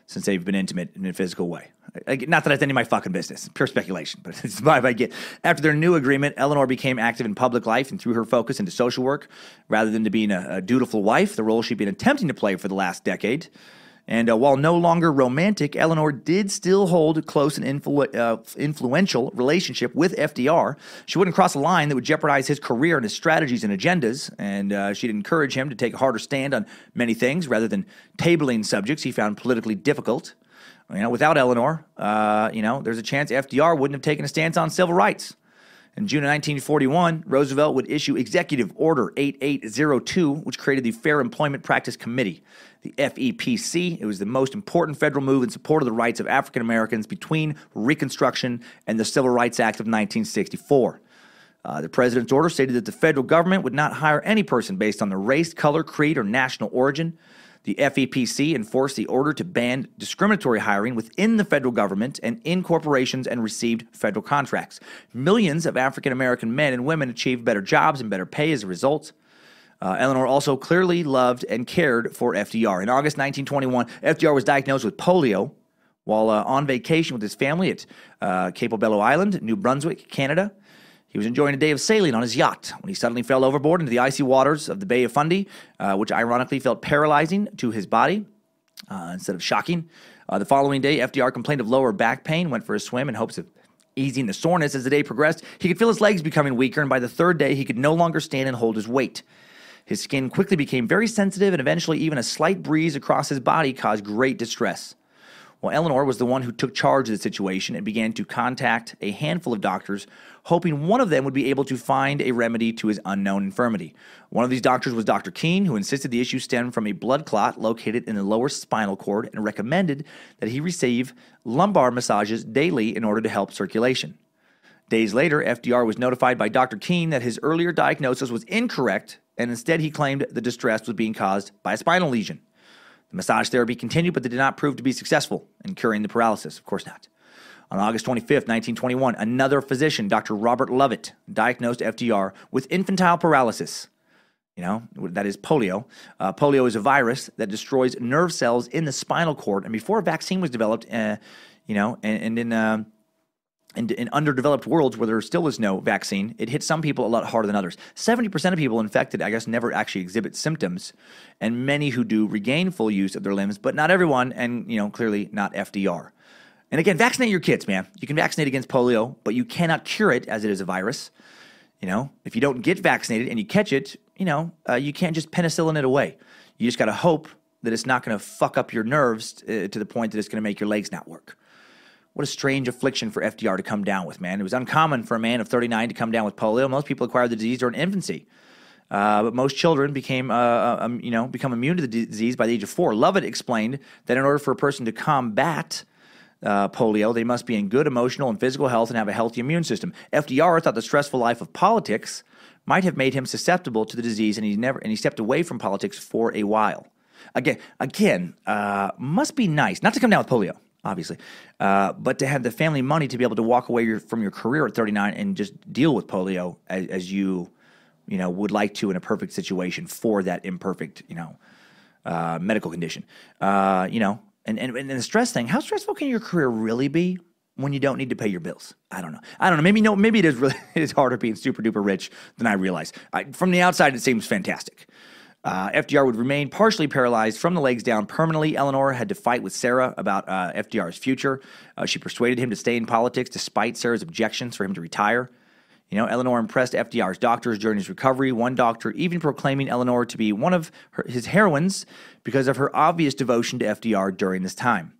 since they've been intimate in a physical way. Not that that's any of my fucking business. Pure speculation, but it's the vibe I get. After their new agreement, Eleanor became active in public life and threw her focus into social work rather than to being a dutiful wife, the role she'd been attempting to play for the last decade. And while no longer romantic, Eleanor did still hold a close and influential relationship with FDR. She wouldn't cross a line that would jeopardize his career and his strategies and agendas, and she'd encourage him to take a harder stand on many things rather than tabling subjects he found politically difficult. Without Eleanor, there's a chance FDR wouldn't have taken a stance on civil rights. In June of 1941, Roosevelt would issue Executive Order 8802, which created the Fair Employment Practice Committee, the FEPC. It was the most important federal move in support of the rights of African Americans between Reconstruction and the Civil Rights Act of 1964. The president's order stated that the federal government would not hire any person based on their race, color, creed, or national origin. The FEPC enforced the order to ban discriminatory hiring within the federal government and in corporations and received federal contracts. Millions of African-American men and women achieved better jobs and better pay as a result. Eleanor also clearly loved and cared for FDR. In August 1921, FDR was diagnosed with polio while on vacation with his family at Cape Bello Island, New Brunswick, Canada. He was enjoying a day of sailing on his yacht when he suddenly fell overboard into the icy waters of the Bay of Fundy, which ironically felt paralyzing to his body instead of shocking. The following day, FDR complained of lower back pain, went for a swim in hopes of easing the soreness. As the day progressed, he could feel his legs becoming weaker, and by the third day, he could no longer stand and hold his weight. His skin quickly became very sensitive, and eventually even a slight breeze across his body caused great distress. Well, Eleanor was the one who took charge of the situation and began to contact a handful of doctors, hoping one of them would be able to find a remedy to his unknown infirmity. One of these doctors was Dr. Keene, who insisted the issue stemmed from a blood clot located in the lower spinal cord and recommended that he receive lumbar massages daily in order to help circulation. Days later, FDR was notified by Dr. Keene that his earlier diagnosis was incorrect, and instead he claimed the distress was being caused by a spinal lesion. The massage therapy continued, but they did not prove to be successful in curing the paralysis. Of course not. On August 25th, 1921, another physician, Dr. Robert Lovett, diagnosed FDR with infantile paralysis. That is polio. Polio is a virus that destroys nerve cells in the spinal cord. And before a vaccine was developed, in underdeveloped worlds where there still was no vaccine, it hit some people a lot harder than others. 70% of people infected, I guess, never actually exhibit symptoms, and many who do regain full use of their limbs, but not everyone, and, clearly not FDR. And again, vaccinate your kids, man. You can vaccinate against polio, but you cannot cure it as it is a virus. If you don't get vaccinated and you catch it, you can't just penicillin it away. You just got to hope that it's not going to fuck up your nerves to the point that it's going to make your legs not work. What a strange affliction for FDR to come down with, man. It was uncommon for a man of 39 to come down with polio. Most people acquired the disease during infancy. But most children become immune to the disease by the age of 4. Lovett explained that in order for a person to combat polio, they must be in good emotional and physical health and have a healthy immune system. FDR thought the stressful life of politics might have made him susceptible to the disease, and he stepped away from politics for a while. Again, must be nice not to come down with polio, obviously, but to have the family money to be able to walk away from your career at 39 and just deal with polio as you would like to in a perfect situation for that imperfect, medical condition. And the stress thing, how stressful can your career really be when you don't need to pay your bills? I don't know. Maybe it is really it is harder being super duper rich than I realize. From the outside, it seems fantastic. FDR would remain partially paralyzed from the legs down permanently. Eleanor had to fight with Sarah about FDR's future. She persuaded him to stay in politics despite Sarah's objections for him to retire. Eleanor impressed FDR's doctors during his recovery, one doctor even proclaiming Eleanor to be one of his heroines because of her obvious devotion to FDR during this time.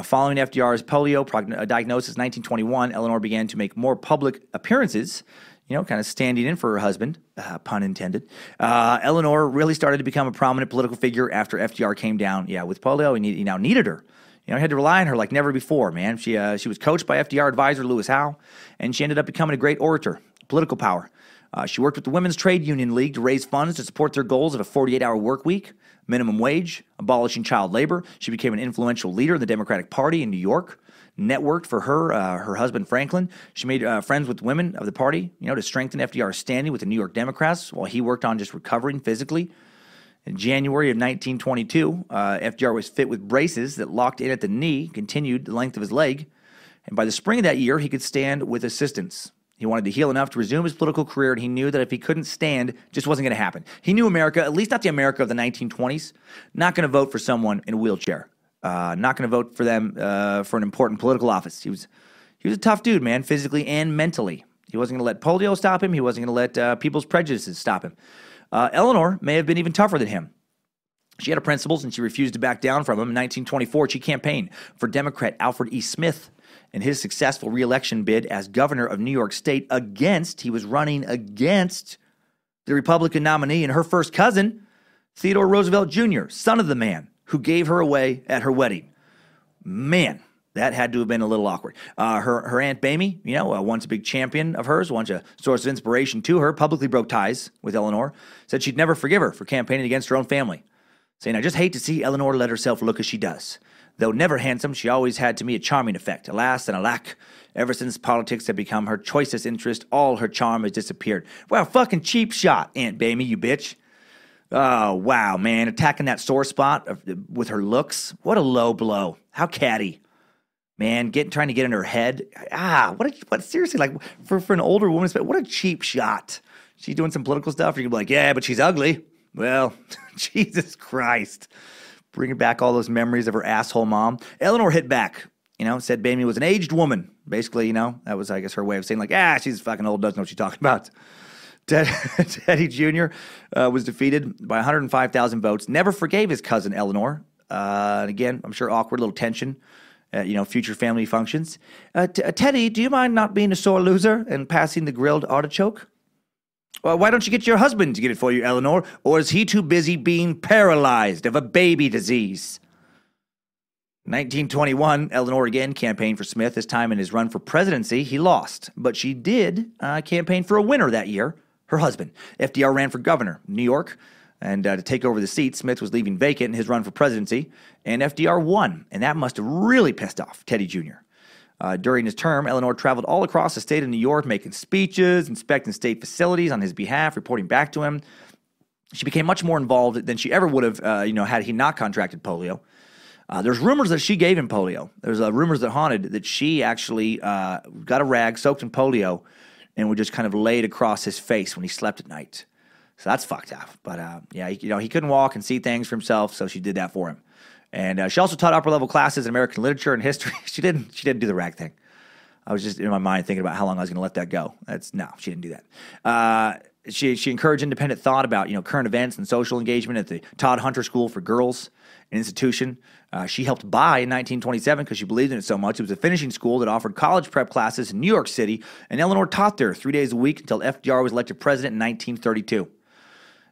Following FDR's polio diagnosis in 1921, Eleanor began to make more public appearances, kind of standing in for her husband, pun intended. Eleanor really started to become a prominent political figure after FDR came down, with polio. He now needed her. He had to rely on her like never before, man. She was coached by FDR advisor Lewis Howe, and she ended up becoming a great orator, political power. She worked with the Women's Trade Union League to raise funds to support their goals of a 48-hour work week, minimum wage, abolishing child labor. She became an influential leader of the Democratic Party in New York. Networked for her husband Franklin. She made friends with women of the party, to strengthen FDR's standing with the New York Democrats while he worked on just recovering physically. In January of 1922, FDR was fit with braces that locked in at the knee, continued the length of his leg, and by the spring of that year, he could stand with assistance. He wanted to heal enough to resume his political career, and he knew that if he couldn't stand, it just wasn't going to happen. He knew America, at least not the America of the 1920s, not going to vote for someone in a wheelchair. Not going to vote for them for an important political office. He was a tough dude, man, physically and mentally. He wasn't going to let polio stop him. He wasn't going to let people's prejudices stop him. Eleanor may have been even tougher than him. She had her principles, and she refused to back down from them. In 1924, she campaigned for Democrat Alfred E. Smith in his successful re-election bid as governor of New York State he was running against the Republican nominee and her first cousin, Theodore Roosevelt Jr., son of the man who gave her away at her wedding. Man, that had to have been a little awkward. Her Aunt Mamie, once a big champion of hers, once a source of inspiration to her, publicly broke ties with Eleanor, said she'd never forgive her for campaigning against her own family, saying, "I just hate to see Eleanor let herself look as she does. Though never handsome, she always had to me a charming effect. Alas and alack, ever since politics had become her choicest interest, all her charm has disappeared." Well, fucking cheap shot, Aunt Mamie, you bitch. Oh, wow, man. Attacking that sore spot with her looks. What a low blow. How catty. Man, trying to get in her head. Seriously, like, for an older woman, what a cheap shot. She's doing some political stuff, you're going to be like, yeah, but she's ugly. Well, Jesus Christ. Bringing back all those memories of her asshole mom. Eleanor hit back, said Mamie was an aged woman. Basically, that was, I guess, her way of saying, like, she's fucking old, doesn't know what she's talking about. Teddy Jr. Was defeated by 105,000 votes. Never forgave his cousin Eleanor. And again, I'm sure awkward little tension at, future family functions. Teddy, do you mind not being a sore loser and passing the grilled artichoke? Well, why don't you get your husband to get it for you, Eleanor? Or is he too busy being paralyzed of a baby disease? 1921, Eleanor again campaigned for Smith. This time in his run for presidency, he lost. But she did campaign for a winner that year, her husband. FDR ran for governor of New York, and to take over the seat, Smith was leaving vacant in his run for presidency, and FDR won, and that must have really pissed off Teddy Jr. During his term, Eleanor traveled all across the state of New York, making speeches, inspecting state facilities on his behalf, reporting back to him. She became much more involved than she ever would have, had he not contracted polio. There's rumors that she gave him polio. There's rumors that haunted that she actually got a rag soaked in polio and would just kind of lay it across his face when he slept at night. So that's fucked up. But, he couldn't walk and see things for himself, so she did that for him. And she also taught upper-level classes in American literature and history. She didn't do the rag thing. I was just in my mind thinking about how long I was going to let that go. No, she didn't do that. She encouraged independent thought about, current events and social engagement at the Todd Hunter School for Girls, an institution she helped buy in 1927 because she believed in it so much. It was a finishing school that offered college prep classes in New York City, and Eleanor taught there 3 days a week until FDR was elected president in 1932.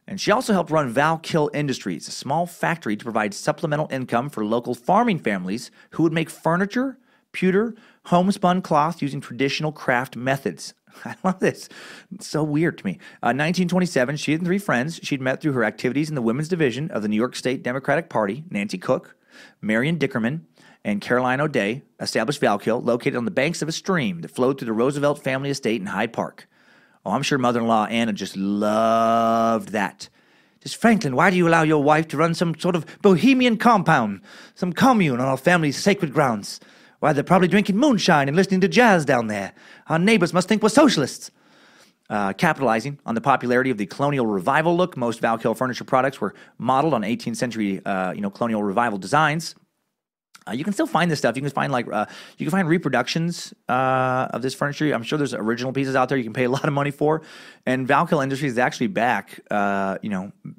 And she also helped run Valkill Industries, a small factory to provide supplemental income for local farming families who would make furniture, pewter, homespun cloth using traditional craft methods. I love this. It's so weird to me. 1927, she and 3 friends she'd met through her activities in the women's division of the New York State Democratic Party, Nancy Cook, Marion Dickerman, and Caroline O'Day, established Valkill, located on the banks of a stream that flowed through the Roosevelt family estate in Hyde Park. Oh, I'm sure mother-in-law Anna just loved that. Just, Franklin, why do you allow your wife to run some sort of bohemian compound, some commune on our family's sacred grounds? Why, they're probably drinking moonshine and listening to jazz down there. Our neighbors must think we're socialists. Capitalizing on the popularity of the colonial revival look, most Valkill furniture products were modeled on 18th century, colonial revival designs. You can still find this stuff. You can find reproductions of this furniture. I'm sure there's original pieces out there you can pay a lot of money for. And Valkill Industries is actually back,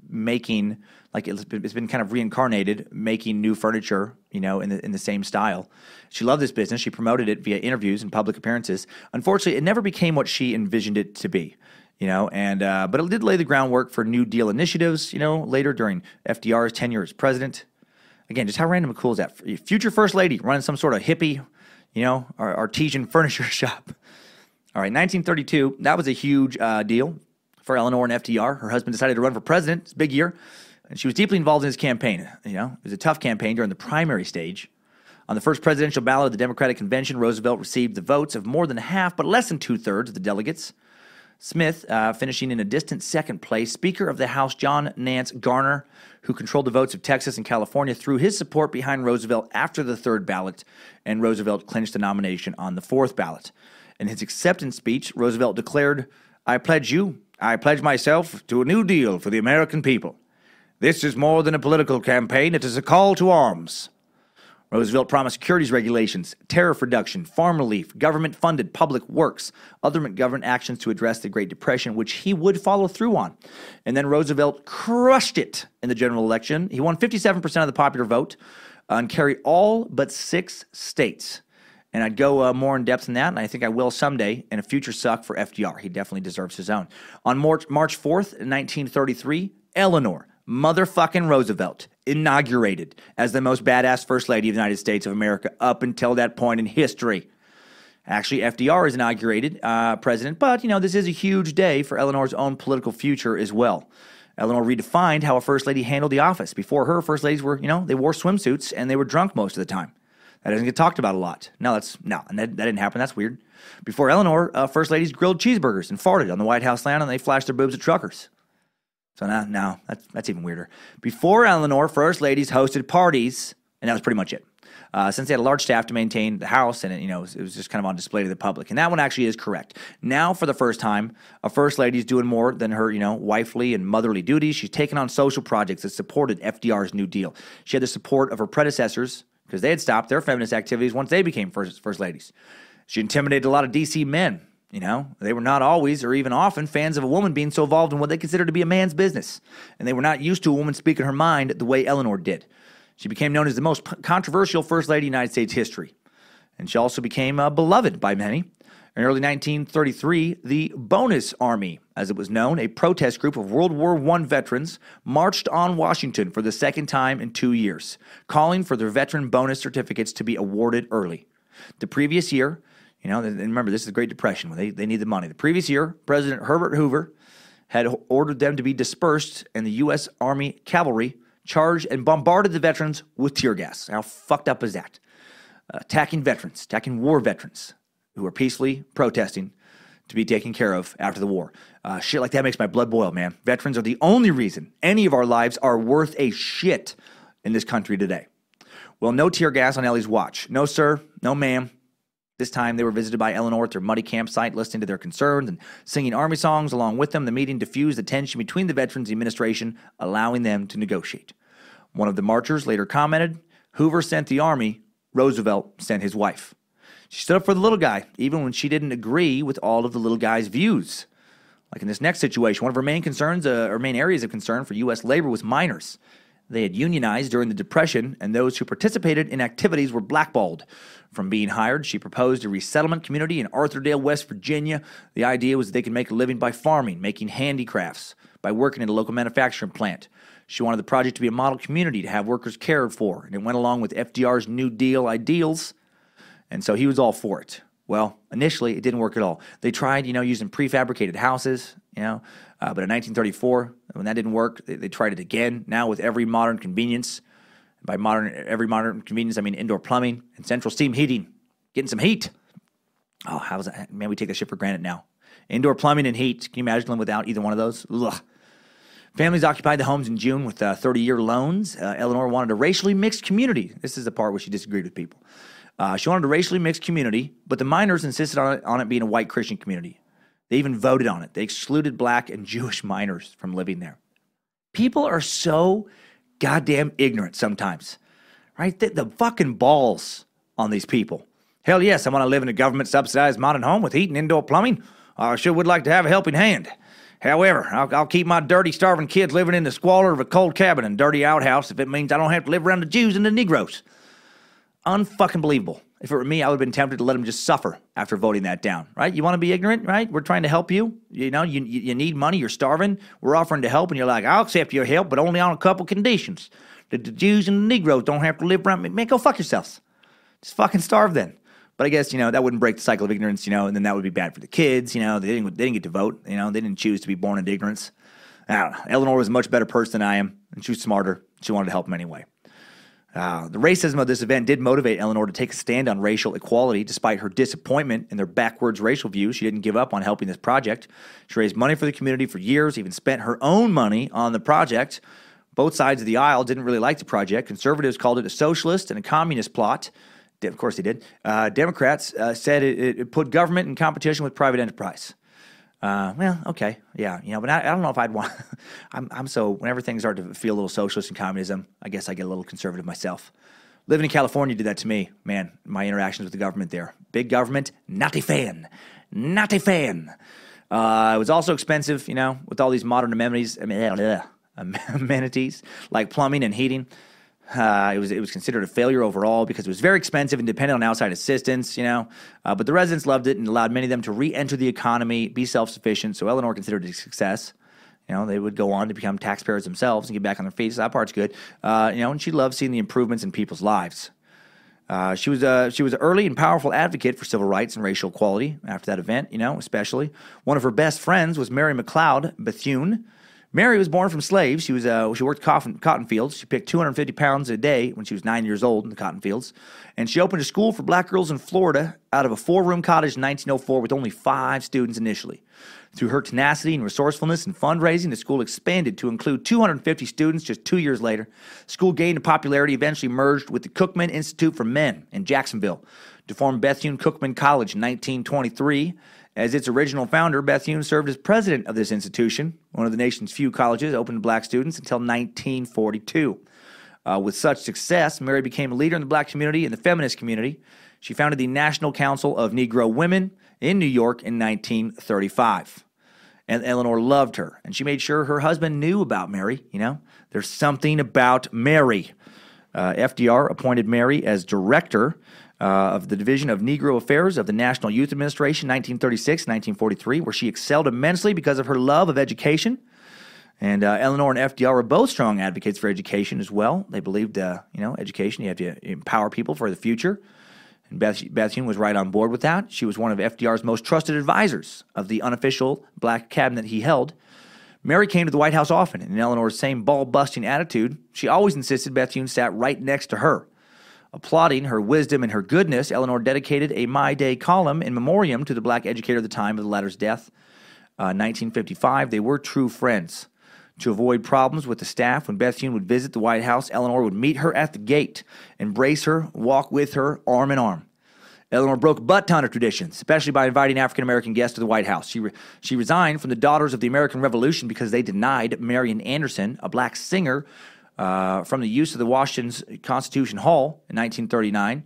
making, like, it's been kind of reincarnated, making new furniture, in the same style. She loved this business. She promoted it via interviews and public appearances. Unfortunately, it never became what she envisioned it to be. But it did lay the groundwork for New Deal initiatives, later during FDR's tenure as president. Again, just how random and cool is that? Future First Lady running some sort of hippie, artesian furniture shop. All right, 1932, that was a huge deal for Eleanor and FDR. Her husband decided to run for president. It's a big year. And she was deeply involved in his campaign. It was a tough campaign during the primary stage. On the first presidential ballot of the Democratic Convention, Roosevelt received the votes of more than half, but less than 2/3 of the delegates. Smith, finishing in a distant second place. Speaker of the House John Nance Garner, who controlled the votes of Texas and California, threw his support behind Roosevelt after the third ballot, and Roosevelt clinched the nomination on the fourth ballot. In his acceptance speech, Roosevelt declared, I pledge myself to a new deal for the American people. This is more than a political campaign, it is a call to arms. Roosevelt promised securities regulations, tariff reduction, farm relief, government-funded public works, other government actions to address the Great Depression, which he would follow through on. And then Roosevelt crushed it in the general election. He won 57% of the popular vote and carried all but 6 states. And I'd go more in depth than that, and I think I will someday in a future suck for FDR. He definitely deserves his own. On March 4th, 1933, Eleanor motherfucking Roosevelt inaugurated as the most badass First Lady of the United States of America up until that point in history. Actually, FDR is inaugurated president, but, this is a huge day for Eleanor's own political future as well. Eleanor redefined how a First Lady handled the office. Before her, First Ladies were, they wore swimsuits and they were drunk most of the time. That doesn't get talked about a lot. And that didn't happen. That's weird. Before Eleanor, First Ladies grilled cheeseburgers and farted on the White House lawn, and they flashed their boobs at truckers. So now that's even weirder. Before Eleanor, First Ladies hosted parties, and that was pretty much it. Since they had a large staff to maintain the house, and it was just kind of on display to the public. And that one actually is correct. Now, for the first time, a First Lady is doing more than her, wifely and motherly duties. She's taken on social projects that supported FDR's New Deal. She had the support of her predecessors, because they had stopped their feminist activities once they became first ladies. She intimidated a lot of D.C. men. They were not always or even often fans of a woman being so involved in what they considered to be a man's business. And they were not used to a woman speaking her mind the way Eleanor did. She became known as the most controversial First Lady in United States history. And she also became beloved by many. In early 1933, the Bonus Army, as it was known, a protest group of World War I veterans, marched on Washington for the second time in 2 years, calling for their veteran bonus certificates to be awarded early. The previous year, and remember, this is the Great Depression, when they need the money. The previous year, President Herbert Hoover had ordered them to be dispersed, and the U.S. Army cavalry charged and bombarded the veterans with tear gas. How fucked up is that? Attacking war veterans who were peacefully protesting to be taken care of after the war. Shit like that makes my blood boil, man. Veterans are the only reason any of our lives are worth a shit in this country today. Well, no tear gas on Ellie's watch. No, sir. No, ma'am. This time they were visited by Eleanor at their muddy campsite, listening to their concerns and singing army songs along with them. The meeting diffused the tension between the veterans and the administration, allowing them to negotiate. One of the marchers later commented, Hoover sent the army, Roosevelt sent his wife. She stood up for the little guy, even when she didn't agree with all of the little guy's views. Like in this next situation, one of her main concerns, or main areas of concern for U.S. labor was miners. They had unionized during the Depression, and those who participated in activities were blackballed from being hired. She proposed a resettlement community in Arthurdale, West Virginia. The idea was that they could make a living by farming, making handicrafts, by working in a local manufacturing plant. She wanted the project to be a model community to have workers cared for, and it went along with FDR's New Deal ideals, and so he was all for it. Well, initially, it didn't work at all. They tried, using prefabricated houses, but in 1934, when that didn't work, they tried it again, now with every modern convenience. By every modern convenience, I mean indoor plumbing and central steam heating. Getting some heat. Oh, how's that? Man, we take that shit for granted now. Indoor plumbing and heat. Can you imagine living without either one of those? Ugh. Families occupied the homes in June with 30-year loans. Eleanor wanted a racially mixed community. This is the part where she disagreed with people. She wanted a racially mixed community, but the miners insisted on it being a white Christian community. They even voted on it. They excluded black and Jewish miners from living there. People are so goddamn ignorant sometimes, right? The fucking balls on these people. Hell yes, I want to live in a government-subsidized modern home with heat and indoor plumbing. I sure would like to have a helping hand. However, I'll keep my dirty, starving kids living in the squalor of a cold cabin and dirty outhouse if it means I don't have to live around the Jews and the Negroes. Unfucking believable. If it were me, I would have been tempted to let them just suffer after voting that down, right? You want to be ignorant, right? We're trying to help you. You need money. You're starving. We're offering to help, and you're like, I'll accept your help, but only on a couple conditions. That the Jews and the Negroes don't have to live around me. Man, go fuck yourselves. Just fucking starve then. But I guess, that wouldn't break the cycle of ignorance, and then that would be bad for the kids, They didn't get to vote, They didn't choose to be born into ignorance. I don't know. Eleanor was a much better person than I am, and she was smarter. She wanted to help them anyway. The racism of this event did motivate Eleanor to take a stand on racial equality. Despite her disappointment in their backwards racial views, she didn't give up on helping this project. She raised money for the community for years, even spent her own money on the project. Both sides of the aisle didn't really like the project. Conservatives called it a socialist and a communist plot. Of course they did. Democrats said it put government in competition with private enterprise. Well, okay, yeah, but I don't know if I'd want. I'm so whenever things start to feel a little socialist and communism, I guess I get a little conservative myself. Living in California did that to me, man, my interactions with the government there. Big government, not a fan. Not a fan. It was also expensive, with all these modern amenities like plumbing and heating. It was considered a failure overall because it was very expensive and dependent on outside assistance, but the residents loved it and allowed many of them to re-enter the economy, be self-sufficient. So Eleanor considered it a success. They would go on to become taxpayers themselves and get back on their feet. So that part's good. And she loved seeing the improvements in people's lives. She was an early and powerful advocate for civil rights and racial equality after that event, especially. One of her best friends was Mary McLeod Bethune. Mary was born from slaves. She worked cotton fields. She picked 250 pounds a day when she was 9 years old in the cotton fields. And she opened a school for black girls in Florida out of a 4-room cottage in 1904 with only 5 students initially. Through her tenacity and resourcefulness and fundraising, the school expanded to include 250 students just 2 years later. The school gained in popularity, eventually merged with the Cookman Institute for Men in Jacksonville to form Bethune-Cookman College in 1923. As its original founder, Bethune served as president of this institution, one of the nation's few colleges open to black students, until 1942. With such success, Mary became a leader in the black community and the feminist community. She founded the National Council of Negro Women in New York in 1935. And Eleanor loved her, and she made sure her husband knew about Mary. There's something about Mary. FDR appointed Mary as director of the Division of Negro Affairs of the National Youth Administration, 1936-1943, where she excelled immensely because of her love of education. And Eleanor and FDR were both strong advocates for education as well. They believed, education, you have to empower people for the future. And Bethune was right on board with that. She was one of FDR's most trusted advisors of the unofficial black cabinet he held. Mary came to the White House often, and in Eleanor's same ball-busting attitude, she always insisted Bethune sat right next to her. Applauding her wisdom and her goodness, Eleanor dedicated a My Day column in memoriam to the black educator at the time of the latter's death. 1955, they were true friends. To avoid problems with the staff, when Bethune would visit the White House, Eleanor would meet her at the gate, embrace her, walk with her, arm in arm. Eleanor broke a butt ton of traditions, especially by inviting African-American guests to the White House. She resigned from the Daughters of the American Revolution because they denied Marian Anderson, a black singer, from the use of the Washington's Constitution Hall in 1939.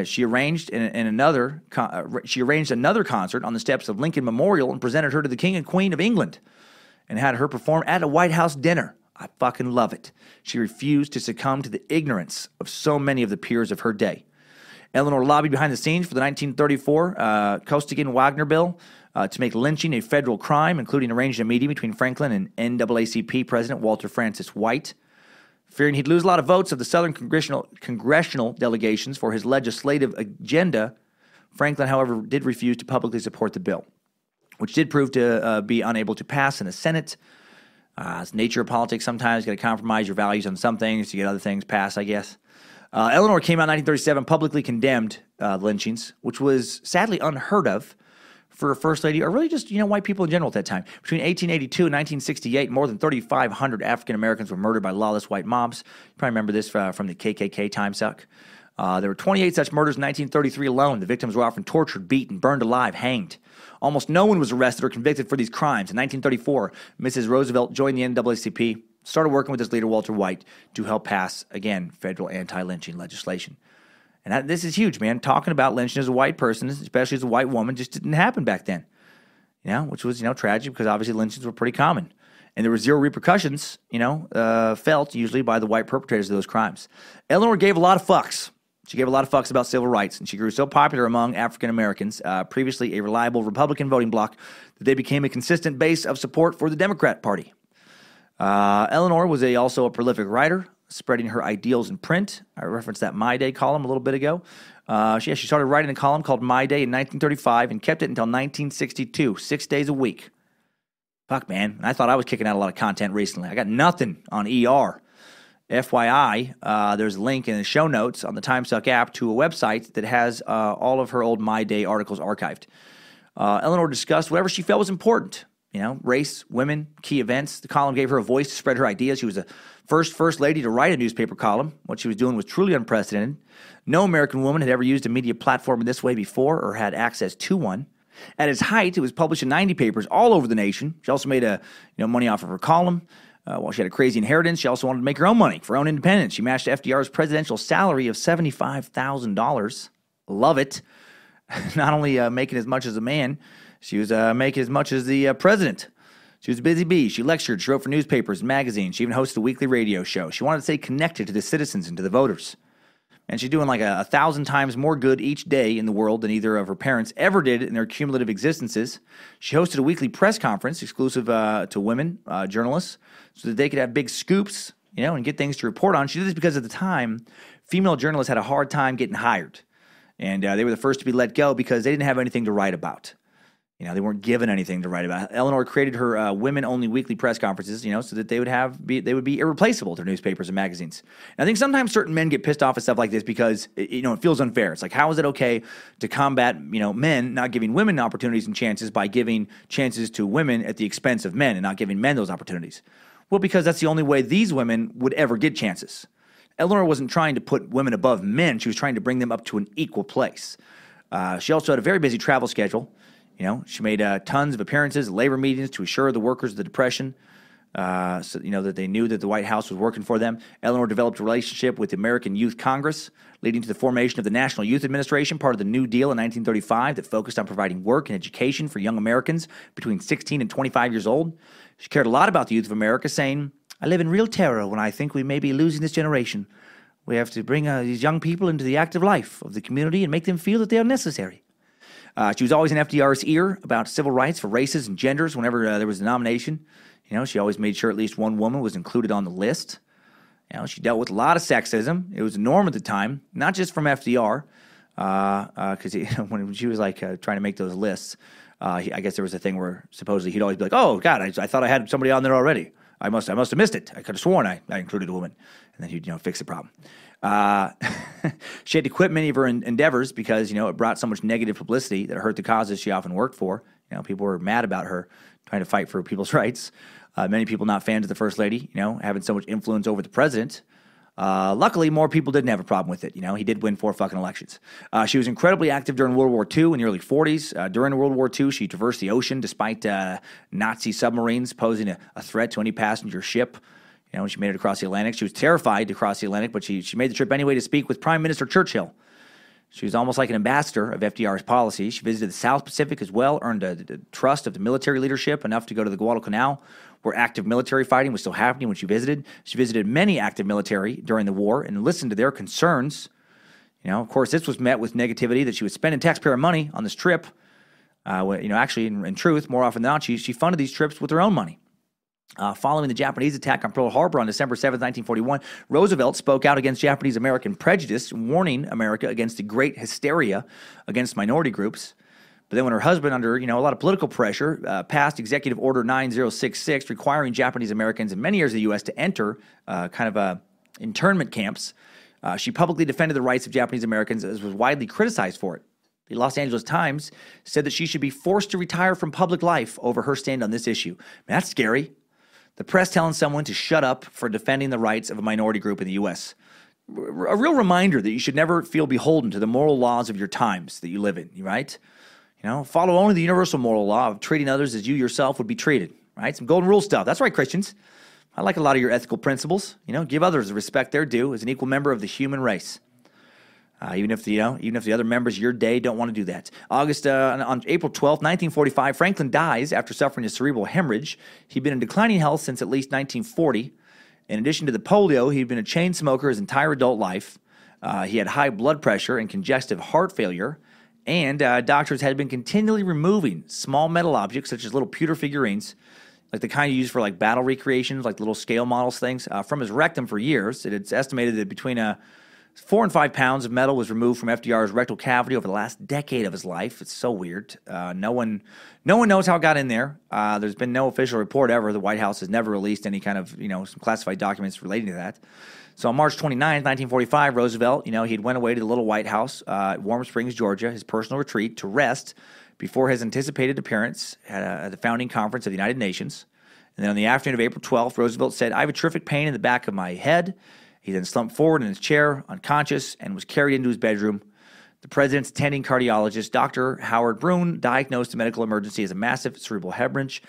She arranged another concert on the steps of Lincoln Memorial and presented her to the King and Queen of England and had her perform at a White House dinner. I fucking love it. She refused to succumb to the ignorance of so many of the peers of her day. Eleanor lobbied behind the scenes for the 1934 Costigan-Wagner bill to make lynching a federal crime, including arranging a meeting between Franklin and NAACP President Walter Francis White. Fearing he'd lose a lot of votes of the Southern congressional delegations for his legislative agenda, Franklin, however, did refuse to publicly support the bill, which did prove to be unable to pass in the Senate. It's the nature of politics sometimes. You got to compromise your values on some things to get other things passed, I guess. Eleanor came out in 1937, publicly condemned the lynchings, which was sadly unheard of for a first lady, or really just, white people in general at that time. Between 1882 and 1968, more than 3,500 African Americans were murdered by lawless white mobs. You probably remember this from the KKK Timesuck. There were 28 such murders in 1933 alone. The victims were often tortured, beaten, burned alive, hanged. Almost no one was arrested or convicted for these crimes. In 1934, Mrs. Roosevelt joined the NAACP, started working with its leader, Walter White, to help pass, again, federal anti-lynching legislation. And this is huge, man. Talking about lynching as a white person, especially as a white woman, just didn't happen back then. Which was, tragic because obviously lynchings were pretty common. And there were zero repercussions, felt usually by the white perpetrators of those crimes. Eleanor gave a lot of fucks. She gave a lot of fucks about civil rights, and she grew so popular among African Americans, previously a reliable Republican voting bloc, that they became a consistent base of support for the Democrat Party. Eleanor was also a prolific writer, spreading her ideals in print. I referenced that My Day column a little bit ago. She started writing a column called My Day in 1935 and kept it until 1962, 6 days a week. Fuck, man. I thought I was kicking out a lot of content recently. I got nothing on ER. FYI, there's a link in the show notes on the Timesuck app to a website that has all of her old My Day articles archived. Eleanor discussed whatever she felt was important. Race, women, key events. The column gave her a voice to spread her ideas. She was the first lady to write a newspaper column. What she was doing was truly unprecedented. No American woman had ever used a media platform in this way before or had access to one. At its height, it was published in 90 papers all over the nation. She also made money off of her column. While she had a crazy inheritance, she also wanted to make her own money for her own independence. She matched FDR's presidential salary of $75,000. Love it. Not only making as much as a man, she was making as much as the president. She was a busy bee. She lectured. She wrote for newspapers and magazines. She even hosted a weekly radio show. She wanted to stay connected to the citizens and to the voters. And she's doing like 1,000 times more good each day in the world than either of her parents ever did in their cumulative existences. She hosted a weekly press conference exclusive to women journalists so that they could have big scoops, and get things to report on. She did this because at the time, female journalists had a hard time getting hired. And they were the first to be let go because they didn't have anything to write about. They weren't given anything to write about. Eleanor created her women-only weekly press conferences, so that they would be irreplaceable to newspapers and magazines. And I think sometimes certain men get pissed off at stuff like this because it feels unfair. It's like, how is it okay to combat men not giving women opportunities and chances by giving chances to women at the expense of men and not giving men those opportunities? Well, because that's the only way these women would ever get chances. Eleanor wasn't trying to put women above men. She was trying to bring them up to an equal place. She also had a very busy travel schedule. She made tons of appearances at labor meetings to assure the workers of the Depression, that they knew that the White House was working for them. Eleanor developed a relationship with the American Youth Congress, leading to the formation of the National Youth Administration, part of the New Deal in 1935 that focused on providing work and education for young Americans between 16 and 25 years old. She cared a lot about the youth of America, saying, "I live in real terror when I think we may be losing this generation. We have to bring these young people into the active life of the community and make them feel that they are necessary." She was always in FDR's ear about civil rights for races and genders whenever there was a nomination. She always made sure at least one woman was included on the list. She dealt with a lot of sexism. It was a norm at the time, not just from FDR, because when she was trying to make those lists, I guess there was a thing where supposedly he'd always be like, "Oh God, I thought I had somebody on there already. I must have missed it. I could have sworn I included a woman," and then he'd fix the problem. She had to quit many of her endeavors because it brought so much negative publicity that it hurt the causes she often worked for. People were mad about her trying to fight for people's rights. Many people not fans of the First Lady, having so much influence over the president. Luckily, more people didn't have a problem with it. He did win 4 fucking elections. She was incredibly active during World War II in the early 40s. During World War II, she traversed the ocean despite Nazi submarines posing a threat to any passenger ship. When she made it across the Atlantic, she was terrified to cross the Atlantic, but she made the trip anyway to speak with Prime Minister Churchill. She was almost like an ambassador of FDR's policy. She visited the South Pacific as well, earned the trust of the military leadership enough to go to the Guadalcanal, where active military fighting was still happening when she visited. She visited many active military during the war and listened to their concerns. Of course, this was met with negativity that she was spending taxpayer money on this trip. Actually, in truth, more often than not, she funded these trips with her own money. Following the Japanese attack on Pearl Harbor on December 7, 1941, Roosevelt spoke out against Japanese-American prejudice, warning America against the great hysteria against minority groups. But then when her husband, under a lot of political pressure, passed Executive Order 9066, requiring Japanese-Americans in many areas of the U.S. to enter internment camps, she publicly defended the rights of Japanese-Americans, as was widely criticized for it. The Los Angeles Times said that she should be forced to retire from public life over her stand on this issue. Man, that's scary. The press telling someone to shut up for defending the rights of a minority group in the U.S. A real reminder that you should never feel beholden to the moral laws of your times that you live in, right? Follow only the universal moral law of treating others as you yourself would be treated, right? Some golden rule stuff. That's right, Christians. I like a lot of your ethical principles. Give others the respect they're due as an equal member of the human race. Even if the other members of your day don't want to do that. On April 12th, 1945, Franklin dies after suffering a cerebral hemorrhage. He'd been in declining health since at least 1940. In addition to the polio, he'd been a chain smoker his entire adult life. He had high blood pressure and congestive heart failure. And doctors had been continually removing small metal objects, such as little pewter figurines, like the kind you use for battle recreations, like little scale models things, from his rectum for years. It's estimated that between 4 and 5 pounds of metal was removed from FDR's rectal cavity over the last decade of his life. It's so weird. No one knows how it got in there. There's been no official report ever. The White House has never released any kind of, some classified documents relating to that. So on March 29th, 1945, Roosevelt, he'd went away to the little White House at Warm Springs, Georgia, his personal retreat, to rest before his anticipated appearance at the founding conference of the United Nations. And then on the afternoon of April 12th, Roosevelt said, "I have a terrific pain in the back of my head." He then slumped forward in his chair, unconscious, and was carried into his bedroom. The president's attending cardiologist, Dr. Howard Brune, diagnosed the medical emergency as a massive cerebral hemorrhage.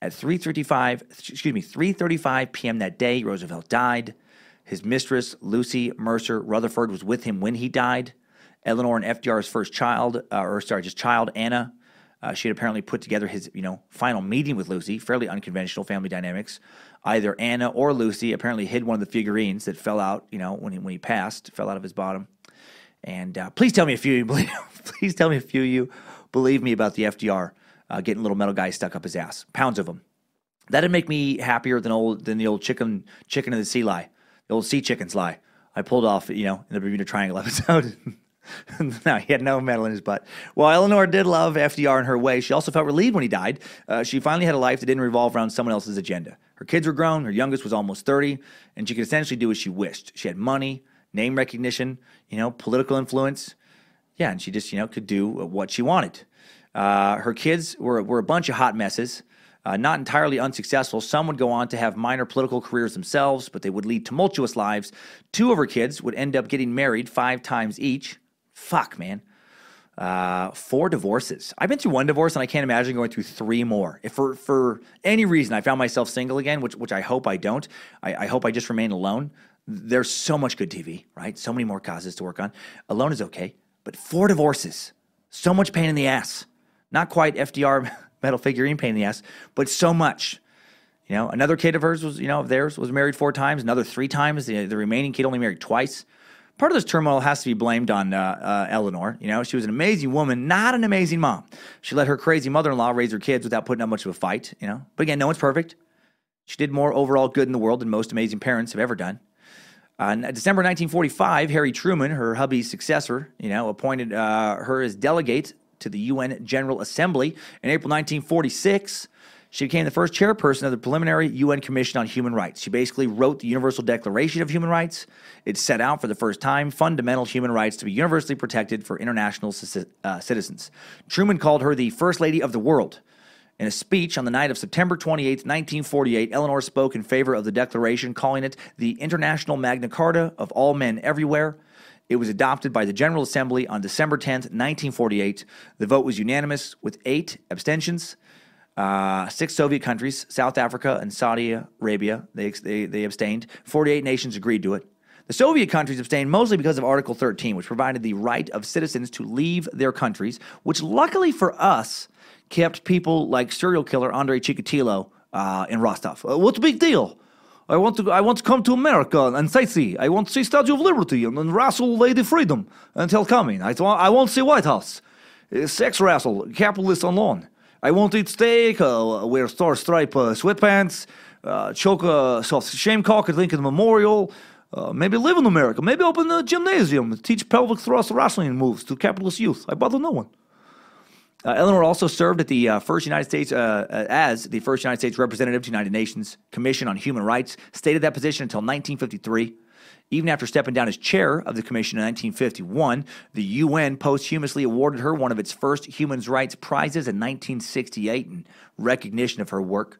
At 3:35 p.m. that day, Roosevelt died. His mistress, Lucy Mercer Rutherford, was with him when he died. Eleanor and FDR's first child, Anna, she had apparently put together his, final meeting with Lucy. Fairly unconventional family dynamics. Either Anna or Lucy apparently hid one of the figurines that fell out, when he passed, fell out of his bottom. And please tell me if you believe. Please tell me if you believe me about the FDR getting little metal guys stuck up his ass, pounds of them. That'd make me happier than the old chicken of the sea lie, the old sea chickens lie I pulled off, in the Bermuda Triangle episode. No, he had no metal in his butt. While Eleanor did love FDR in her way, she also felt relieved when he died. She finally had a life that didn't revolve around someone else's agenda. Her kids were grown, her youngest was almost 30, and she could essentially do as she wished. She had money, name recognition, political influence. Yeah, and she just, could do what she wanted. Her kids were a bunch of hot messes, not entirely unsuccessful. Some would go on to have minor political careers themselves, but they would lead tumultuous lives. 2 of her kids would end up getting married 5 times each. Fuck, man. 4 divorces. I've been through 1 divorce, and I can't imagine going through 3 more. If for any reason I found myself single again, which I hope I don't, I hope I just remain alone. There's so much good TV, right? So many more causes to work on. Alone is okay, but 4 divorces. So much pain in the ass. Not quite FDR metal figurine pain in the ass, but so much. Another kid of hers was, was married 4 times, another 3 times. The remaining kid only married twice. Part of this turmoil has to be blamed on Eleanor. She was an amazing woman, not an amazing mom. She let her crazy mother-in-law raise her kids without putting up much of a fight, But again, no one's perfect. She did more overall good in the world than most amazing parents have ever done. In December 1945, Harry Truman, her hubby's successor, appointed her as delegate to the UN General Assembly. In April 1946, she became the first chairperson of the preliminary UN Commission on Human Rights. She basically wrote the Universal Declaration of Human Rights. It set out for the first time fundamental human rights to be universally protected for international citizens. Truman called her the First Lady of the World. In a speech on the night of September 28, 1948, Eleanor spoke in favor of the Declaration, calling it the International Magna Carta of all men everywhere. It was adopted by the General Assembly on December 10, 1948. The vote was unanimous with 8 abstentions. 6 Soviet countries, South Africa and Saudi Arabia, they abstained. 48 nations agreed to it. The Soviet countries abstained mostly because of Article 13, which provided the right of citizens to leave their countries, which luckily for us kept people like serial killer Andrei Chikatilo in Rostov. What's the big deal? I want to come to America and sightsee. I want to see Statue of Liberty and wrestle Lady Freedom until coming. I want to see White House. Sex wrestle, capitalists on lawn. I want to eat steak, wear star stripe sweatpants, choke a soft shame cock at Lincoln Memorial, maybe live in America, maybe open a gymnasium, teach pelvic thrust wrestling moves to capitalist youth. I bother no one. Eleanor also served at the first United States as the first United States representative to the United Nations Commission on Human Rights, stayed at that position until 1953. Even after stepping down as chair of the commission in 1951, the UN posthumously awarded her one of its first human rights prizes in 1968 in recognition of her work.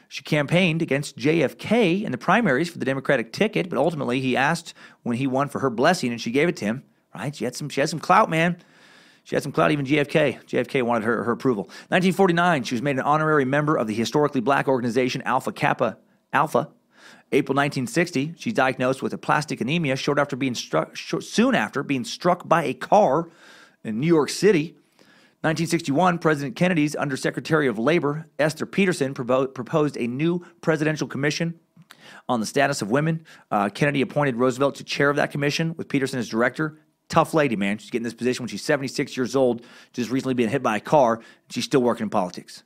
She campaigned against JFK in the primaries for the Democratic ticket, but ultimately he asked when he won for her blessing, and she gave it to him. Right? She had some clout, man. She had some clout, even JFK. JFK wanted her approval. 1949, she was made an honorary member of the historically black organization Alpha Kappa Alpha. April 1960, she's diagnosed with aplastic anemia soon after being struck by a car in New York City. 1961, President Kennedy's Undersecretary of Labor, Esther Peterson, proposed a new presidential commission on the status of women. Kennedy appointed Roosevelt to chair of that commission with Peterson as director. Tough lady, man. She's getting this position when she's 76 years old, just recently being hit by a car, and she's still working in politics.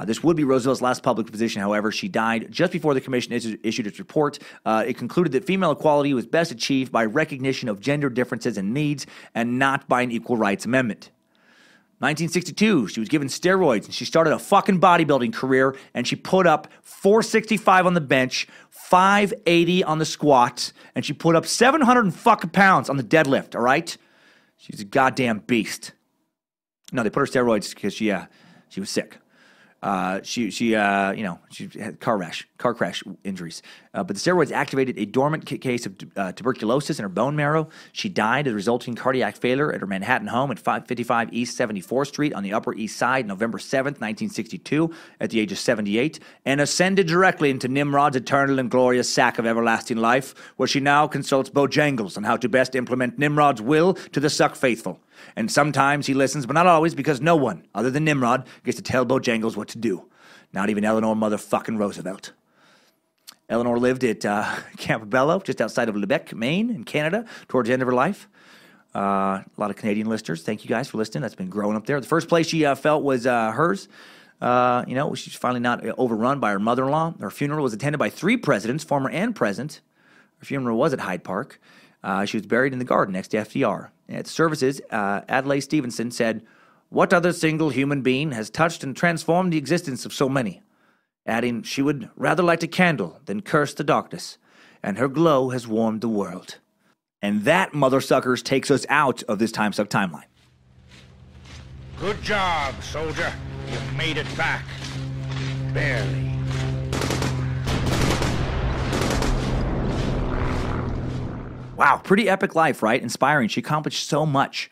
This would be Roosevelt's last public position. However, she died just before the commission issued its report. It concluded that female equality was best achieved by recognition of gender differences and needs and not by an equal rights amendment. 1962, she was given steroids, and she started a fucking bodybuilding career, and she put up 465 on the bench, 580 on the squat, and she put up 700 fucking pounds on the deadlift, all right? She's a goddamn beast. No, they put her steroids because she was sick. She had car crash injuries. But the steroids activated a dormant case of tuberculosis in her bone marrow. She died of resulting cardiac failure at her Manhattan home at 555 East 74th Street on the Upper East Side, November 7th, 1962, at the age of 78, and ascended directly into Nimrod's eternal and glorious sack of everlasting life, where she now consults Bojangles on how to best implement Nimrod's will to the Suck faithful. And sometimes he listens, but not always, because no one, other than Nimrod, gets to tell Bojangles what to do. Not even Eleanor motherfucking Roosevelt. Eleanor lived at Campobello, just outside of Lubec, Maine, in Canada, towards the end of her life. A lot of Canadian listeners. Thank you guys for listening. That's been growing up there. The first place she felt was hers. She's finally not overrun by her mother-in-law. Her funeral was attended by 3 presidents, former and present. Her funeral was at Hyde Park. She was buried in the garden next to FDR. At the services, Adlai Stevenson said, "What other single human being has touched and transformed the existence of so many?" Adding, "She would rather light a candle than curse the darkness, and her glow has warmed the world." And that, mother suckers, takes us out of this Timesuck timeline. Good job, soldier. You made it back. Barely. Wow, pretty epic life, right? Inspiring. She accomplished so much.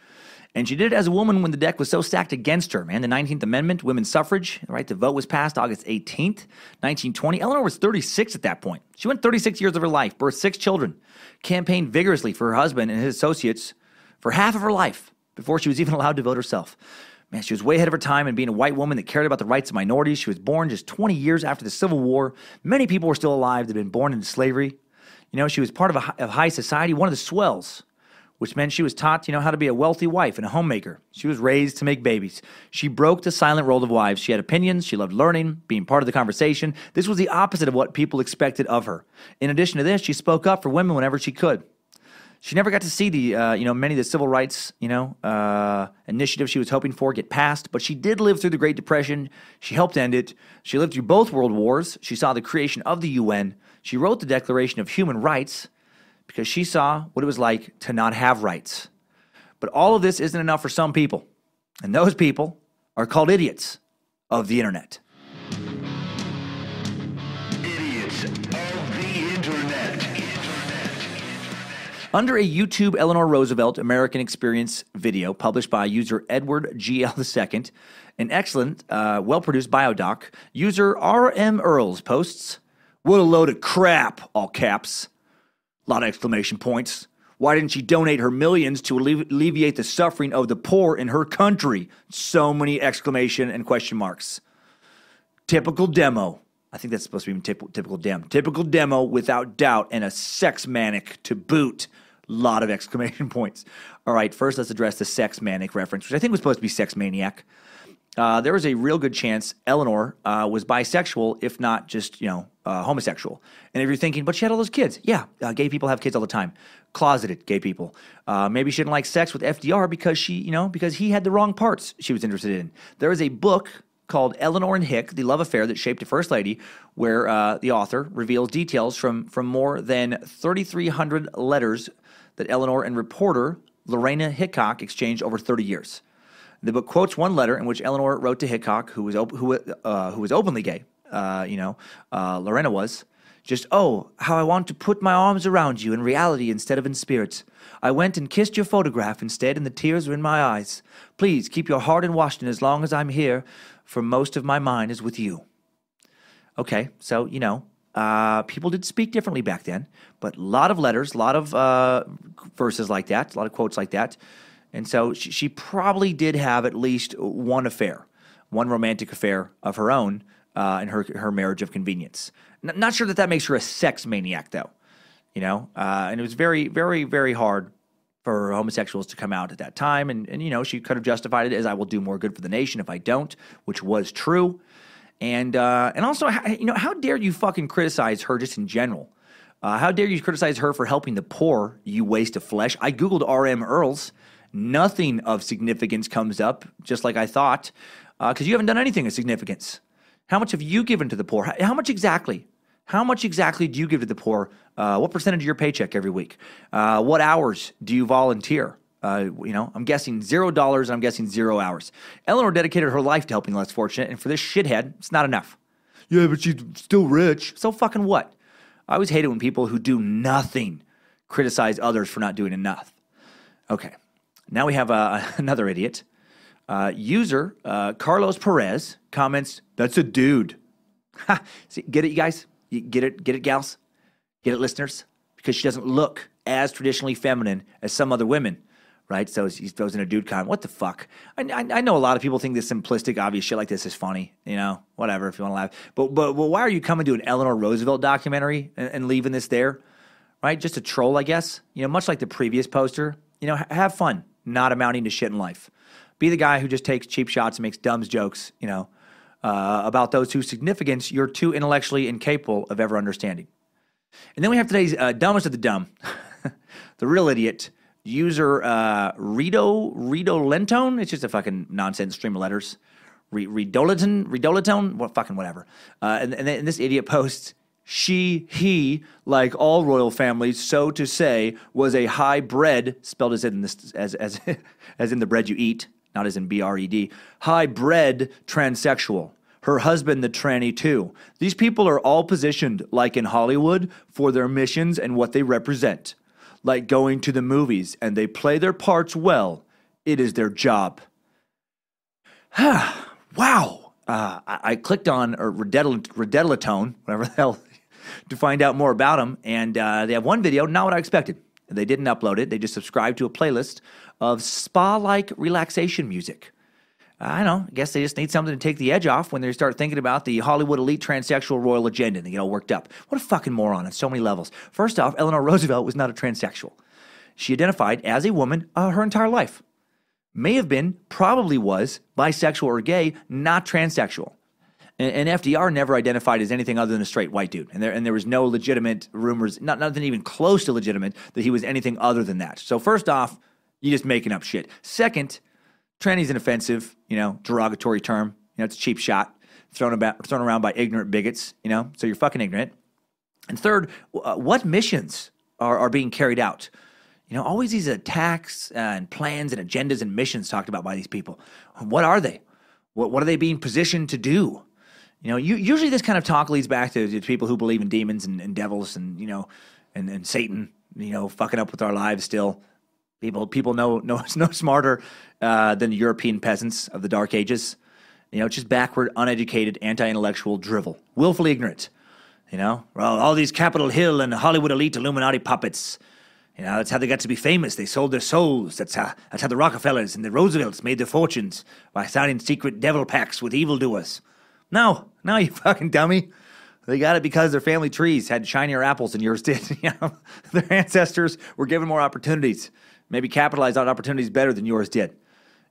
And she did it as a woman when the deck was so stacked against her, man. The 19th Amendment, women's suffrage, the right to vote was passed August 18th, 1920. Eleanor was 36 at that point. She went 36 years of her life, birthed 6 children, campaigned vigorously for her husband and his associates for half of her life before she was even allowed to vote herself. Man, she was way ahead of her time in being a white woman that cared about the rights of minorities. She was born just 20 years after the Civil War. Many people were still alive that had been born into slavery. She was part of a high society, one of the swells, which meant she was taught, how to be a wealthy wife and a homemaker. She was raised to make babies. She broke the silent role of wives. She had opinions. She loved learning, being part of the conversation. This was the opposite of what people expected of her. In addition to this, she spoke up for women whenever she could. She never got to see the, many of the civil rights, initiatives she was hoping for get passed, but she did live through the Great Depression. She helped end it. She lived through both world wars. She saw the creation of the UN. She wrote the Declaration of Human Rights because she saw what it was like to not have rights. But all of this isn't enough for some people, and those people are called idiots of the internet. Idiots of the internet. Under a YouTube Eleanor Roosevelt American Experience video published by user Edward GL II, an excellent, well-produced biodoc, user RM Earls posts, "What a load of crap," all caps. A lot of exclamation points. Why didn't she donate her millions to alleviate the suffering of the poor in her country? So many exclamation and question marks. Typical demo. I think that's supposed to be typical dem. Typical demo without doubt, and a sex manic to boot. Lot of exclamation points. All right, first let's address the sex manic reference, which I think was supposed to be sex maniac. There was a real good chance Eleanor was bisexual, if not just, homosexual. And if you're thinking, but she had all those kids. Yeah, gay people have kids all the time. Closeted gay people. Maybe she didn't like sex with FDR because because he had the wrong parts she was interested in. There is a book called Eleanor and Hick, The Love Affair That Shaped a First Lady, where the author reveals details from more than 3,300 letters that Eleanor and reporter Lorena Hickok exchanged over 30 years. The book quotes one letter in which Eleanor wrote to Hickok, who was openly gay. Lorena was. Just, "Oh, how I want to put my arms around you in reality instead of in spirit. I went and kissed your photograph instead, and the tears are in my eyes. Please keep your heart in Washington as long as I'm here, for most of my mind is with you." Okay, so, people did speak differently back then, but a lot of letters, a lot of verses like that, a lot of quotes like that. And so she probably did have at least one affair, one romantic affair of her own in her marriage of convenience. Not sure that makes her a sex maniac, though. And it was very, very, very hard for homosexuals to come out at that time. And she could have justified it as, "I will do more good for the nation if I don't," which was true. And also, how dare you fucking criticize her just in general? How dare you criticize her for helping the poor, you waste of flesh? I Googled RM Earls. Nothing of significance comes up, just like I thought, because you haven't done anything of significance. How much have you given to the poor? How much exactly? How much exactly do you give to the poor? What percentage of your paycheck every week? What hours do you volunteer? I'm guessing $0, and I'm guessing 0 hours. Eleanor dedicated her life to helping the less fortunate, and for this shithead, it's not enough. Yeah, but she's still rich. So fucking what? I always hate it when people who do nothing criticize others for not doing enough. Okay, now we have another idiot. User Carlos Perez comments, "That's a dude." Ha! See, get it, you guys? You get it, gals? Get it, listeners? Because she doesn't look as traditionally feminine as some other women, right? So he throws in a dude comment. What the fuck? I know a lot of people think this simplistic, obvious shit like this is funny. Whatever, if you want to laugh. But why are you coming to an Eleanor Roosevelt documentary and leaving this there, right? Just a troll, I guess. Much like the previous poster. Have fun, not amounting to shit in life. Be the guy who just takes cheap shots and makes dumb jokes, about those whose significance you're too intellectually incapable of ever understanding. And then we have today's dumbest of the dumb, the real idiot, user Rito Lentone. It's just a fucking nonsense stream of letters. Ridolitone, whatever. And this idiot posts, he, like all royal families, so to say, was a high-bred, spelled as in the bread you eat, not as in B-R-E-D, high-bred transsexual. Her husband, the tranny, too. These people are all positioned, like in Hollywood, for their missions and what they represent. Like going to the movies, and they play their parts well. It is their job. Wow. I clicked on Ridolitone, whatever the hell, to find out more about them, and they have one video, not what I expected. They didn't upload it. They just subscribed to a playlist of spa-like relaxation music. I don't know. I guess they just need something to take the edge off when they start thinking about the Hollywood elite transsexual royal agenda and they get all worked up. What a fucking moron on so many levels. First off, Eleanor Roosevelt was not a transsexual. She identified as a woman her entire life. May have been, probably was, bisexual or gay, not transsexual. And FDR never identified as anything other than a straight white dude. And there was no legitimate rumors, nothing even close to legitimate, that he was anything other than that. So first off, you're just making up shit. Second, tranny's an offensive, derogatory term. It's a cheap shot thrown around by ignorant bigots, so you're fucking ignorant. And third, what missions are being carried out? Always these attacks and plans and agendas and missions talked about by these people. What are they? What are they being positioned to do? Usually this kind of talk leads back to people who believe in demons and devils and and Satan, fucking up with our lives still. People know smarter than the European peasants of the Dark Ages. Just backward, uneducated, anti-intellectual drivel. Willfully ignorant. All these Capitol Hill and Hollywood elite Illuminati puppets. That's how they got to be famous. They sold their souls. That's how the Rockefellers and the Roosevelts made their fortunes, by signing secret devil pacts with evildoers. No, you fucking dummy. They got it because their family trees had shinier apples than yours did. Their ancestors were given more opportunities. Maybe capitalized on opportunities better than yours did.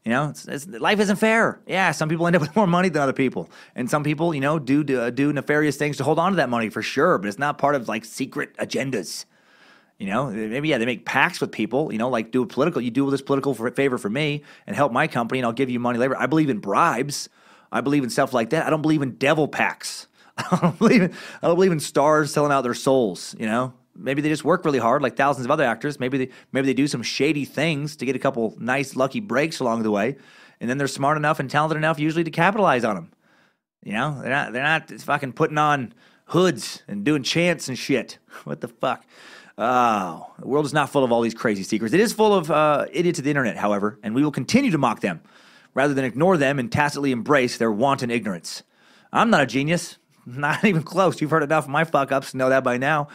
Life isn't fair. Yeah, some people end up with more money than other people. And some people, do nefarious things to hold on to that money for sure. But it's not part of, secret agendas. Maybe, they make pacts with people, like you do this political favor for me and help my company and I'll give you money later. I believe in bribes. I believe in stuff like that. I don't believe in devil pacts. I don't believe in stars selling out their souls, Maybe they just work really hard like thousands of other actors. Maybe they do some shady things to get a couple nice lucky breaks along the way. And then they're smart enough and talented enough usually to capitalize on them. They're not fucking putting on hoods and doing chants and shit. What the fuck? Oh, the world is not full of all these crazy secrets. It is full of idiots of the internet, however, and we will continue to mock them rather than ignore them and tacitly embrace their wanton ignorance. I'm not a genius. Not even close. You've heard enough of my fuck-ups to know that by now.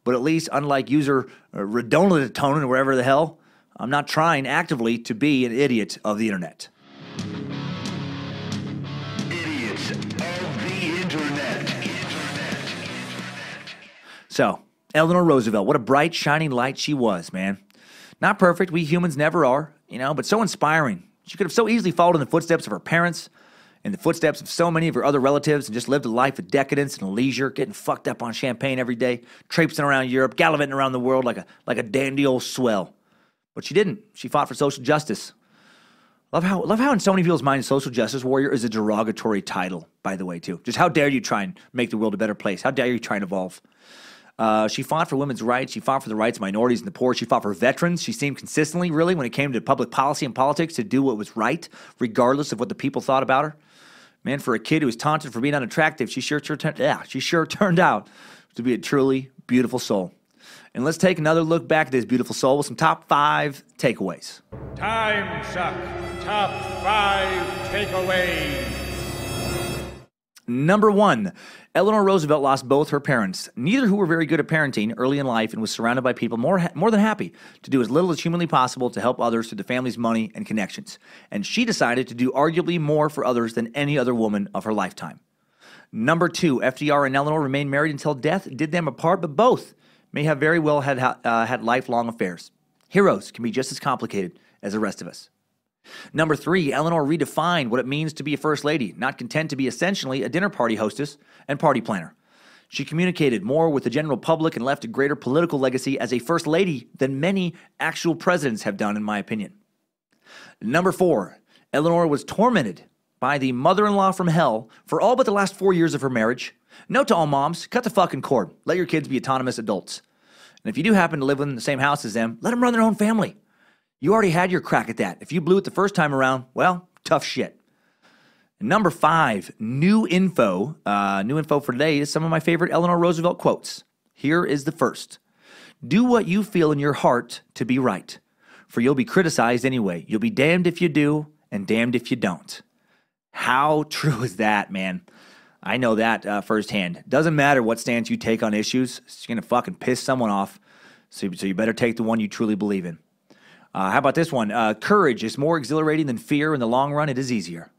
But at least, unlike user Redonatone or wherever the hell, I'm not trying actively to be an idiot of the internet. Idiots of the internet. So, Eleanor Roosevelt, what a bright, shining light she was, man. Not perfect, we humans never are, but so inspiring. She could have so easily followed in the footsteps of her parents, in the footsteps of so many of her other relatives, and just lived a life of decadence and leisure, getting fucked up on champagne every day, traipsing around Europe, gallivanting around the world like a dandy old swell. But she didn't. She fought for social justice. Love how in so many people's minds, social justice warrior is a derogatory title, by the way, too. Just how dare you try and make the world a better place? How dare you try and evolve? She fought for women's rights. She fought for the rights of minorities and the poor. She fought for veterans. She seemed consistently, really, when it came to public policy and politics, to do what was right, regardless of what the people thought about her. Man, for a kid who was taunted for being unattractive, she sure turned out to be a truly beautiful soul. And let's take another look back at this beautiful soul with some top 5 takeaways. Timesuck Top 5 Takeaways. Number 1, Eleanor Roosevelt lost both her parents, neither who were very good at parenting early in life, and was surrounded by people more than happy to do as little as humanly possible to help others through the family's money and connections. And she decided to do arguably more for others than any other woman of her lifetime. Number 2, FDR and Eleanor remained married until death did them apart, but both may have very well had lifelong affairs. Heroes can be just as complicated as the rest of us. Number 3, Eleanor redefined what it means to be a first lady, not content to be essentially a dinner party hostess and party planner. She communicated more with the general public and left a greater political legacy as a first lady than many actual presidents have done, in my opinion. Number 4, Eleanor was tormented by the mother-in-law from hell for all but the last 4 years of her marriage. Note to all moms, cut the fucking cord. Let your kids be autonomous adults. And if you do happen to live in the same house as them, let them run their own family. You already had your crack at that. If you blew it the first time around, well, tough shit. And number 5, new info. New info for today is some of my favorite Eleanor Roosevelt quotes. Here is the first. Do what you feel in your heart to be right, for you'll be criticized anyway. You'll be damned if you do and damned if you don't. How true is that, man? I know that firsthand. Doesn't matter what stance you take on issues. It's going to fucking piss someone off, so you better take the one you truly believe in. How about this one? Courage is more exhilarating than fear. In the long run, it is easier.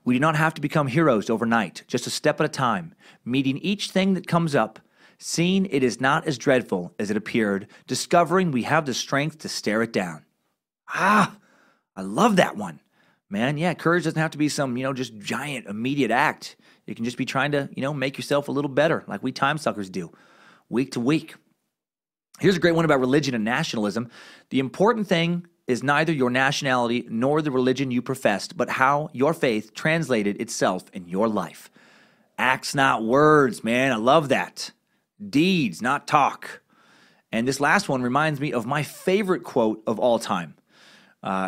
We do not have to become heroes overnight, just a step at a time, meeting each thing that comes up, seeing it is not as dreadful as it appeared, discovering we have the strength to stare it down. I love that one. Man, yeah, courage doesn't have to be some, just giant, immediate act. It can just be trying to, make yourself a little better, like we time suckers do, week to week. Here's a great one about religion and nationalism. The important thing is neither your nationality nor the religion you professed, but how your faith translated itself in your life. Acts, not words, man. I love that. Deeds, not talk. And this last one reminds me of my favorite quote of all time.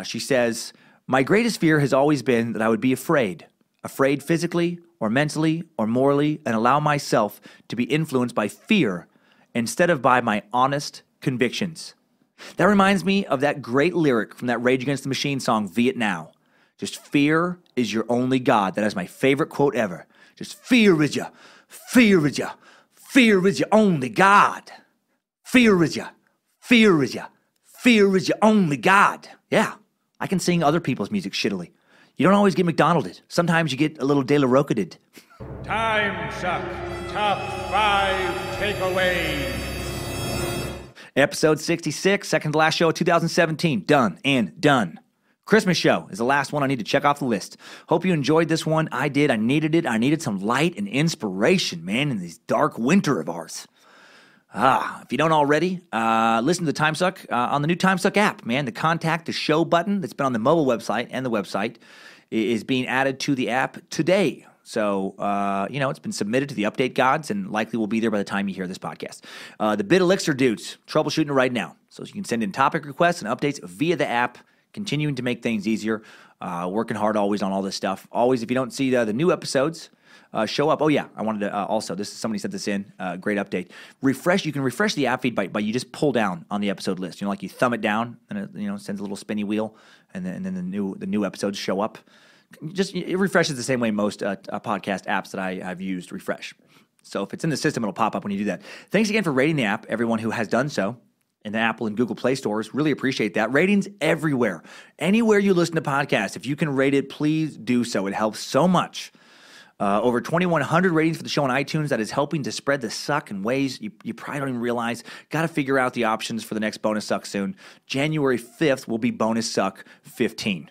She says, "My greatest fear has always been that I would be afraid physically or mentally or morally, and allow myself to be influenced by fear instead of by my honest convictions." That reminds me of that great lyric from that Rage Against the Machine song, Viet Now. Just fear is your only God. That is my favorite quote ever. Just fear is your only God. Fear is your only God. Yeah, I can sing other people's music shittily. You don't always get McDonalded. Sometimes you get a little De La Roca-ded. Timesuck Top 5 Takeaways. Episode 66, second to last show of 2017. Done and done. Christmas show is the last one I need to check off the list. Hope you enjoyed this one. I did. I needed it. I needed some light and inspiration, man, in this dark winter of ours. If you don't already, listen to the Timesuck on the new Timesuck app, man. The contact the show button that's been on the mobile website and the website is being added to the app today. So, it's been submitted to the update gods and likely will be there by the time you hear this podcast. The Bit Elixir dudes, troubleshooting it right now. So you can send in topic requests and updates via the app, continuing to make things easier, working hard always on all this stuff. Always, if you don't see the new episodes show up. Oh, yeah, I wanted to also, somebody sent this in, great update. You can refresh the app feed by you just pull down on the episode list. You thumb it down and it, sends a little spinny wheel and then the new episodes show up. It refreshes the same way most podcast apps that I've used refresh. So if it's in the system, it'll pop up when you do that. Thanks again for rating the app, everyone who has done so in the Apple and Google Play stores. Really appreciate that. Ratings everywhere. Anywhere you listen to podcasts, if you can rate it, please do so. It helps so much. Over 2,100 ratings for the show on iTunes. That is helping to spread the suck in ways you probably don't even realize. Got to figure out the options for the next bonus suck soon. January 5th will be bonus suck 15.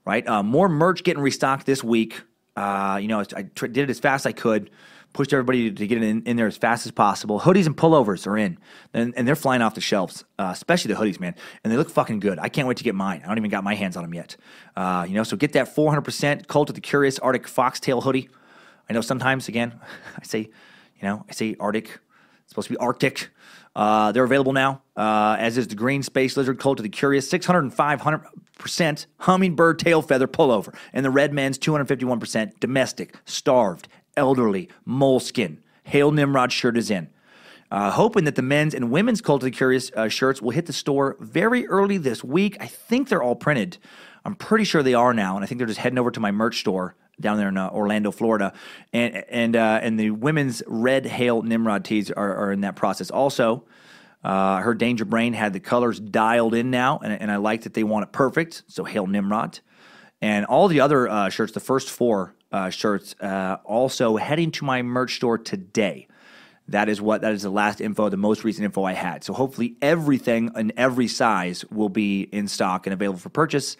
Right? More merch getting restocked this week. I did it as fast as I could. Pushed everybody to get it in there as fast as possible. Hoodies and pullovers are in. And they're flying off the shelves, especially the hoodies, man. And they look fucking good. I can't wait to get mine. I don't even got my hands on them yet. So get that 400% Cult of the Curious Arctic Foxtail hoodie. I know sometimes, again, I say Arctic. supposed to be Arctic. They're available now, as is the green space lizard coat to the curious, 605% hummingbird tail feather pullover, and the red men's 251% domestic, starved, elderly, moleskin. Hail Nimrod shirt is in. Hoping that the men's and women's Cult of the Curious shirts will hit the store very early this week. I think they're all printed. I'm pretty sure they are now, and I think they're just heading over to my merch store down there in Orlando, Florida. And the women's red Hail Nimrod tees are in that process. Also, I heard Danger Brain had the colors dialed in now, and I like that they want it perfect. So Hail Nimrod. And all the other shirts, the first 4 shirts, also heading to my merch store today. That is the last info, the most recent info I had. So hopefully everything in every size will be in stock and available for purchase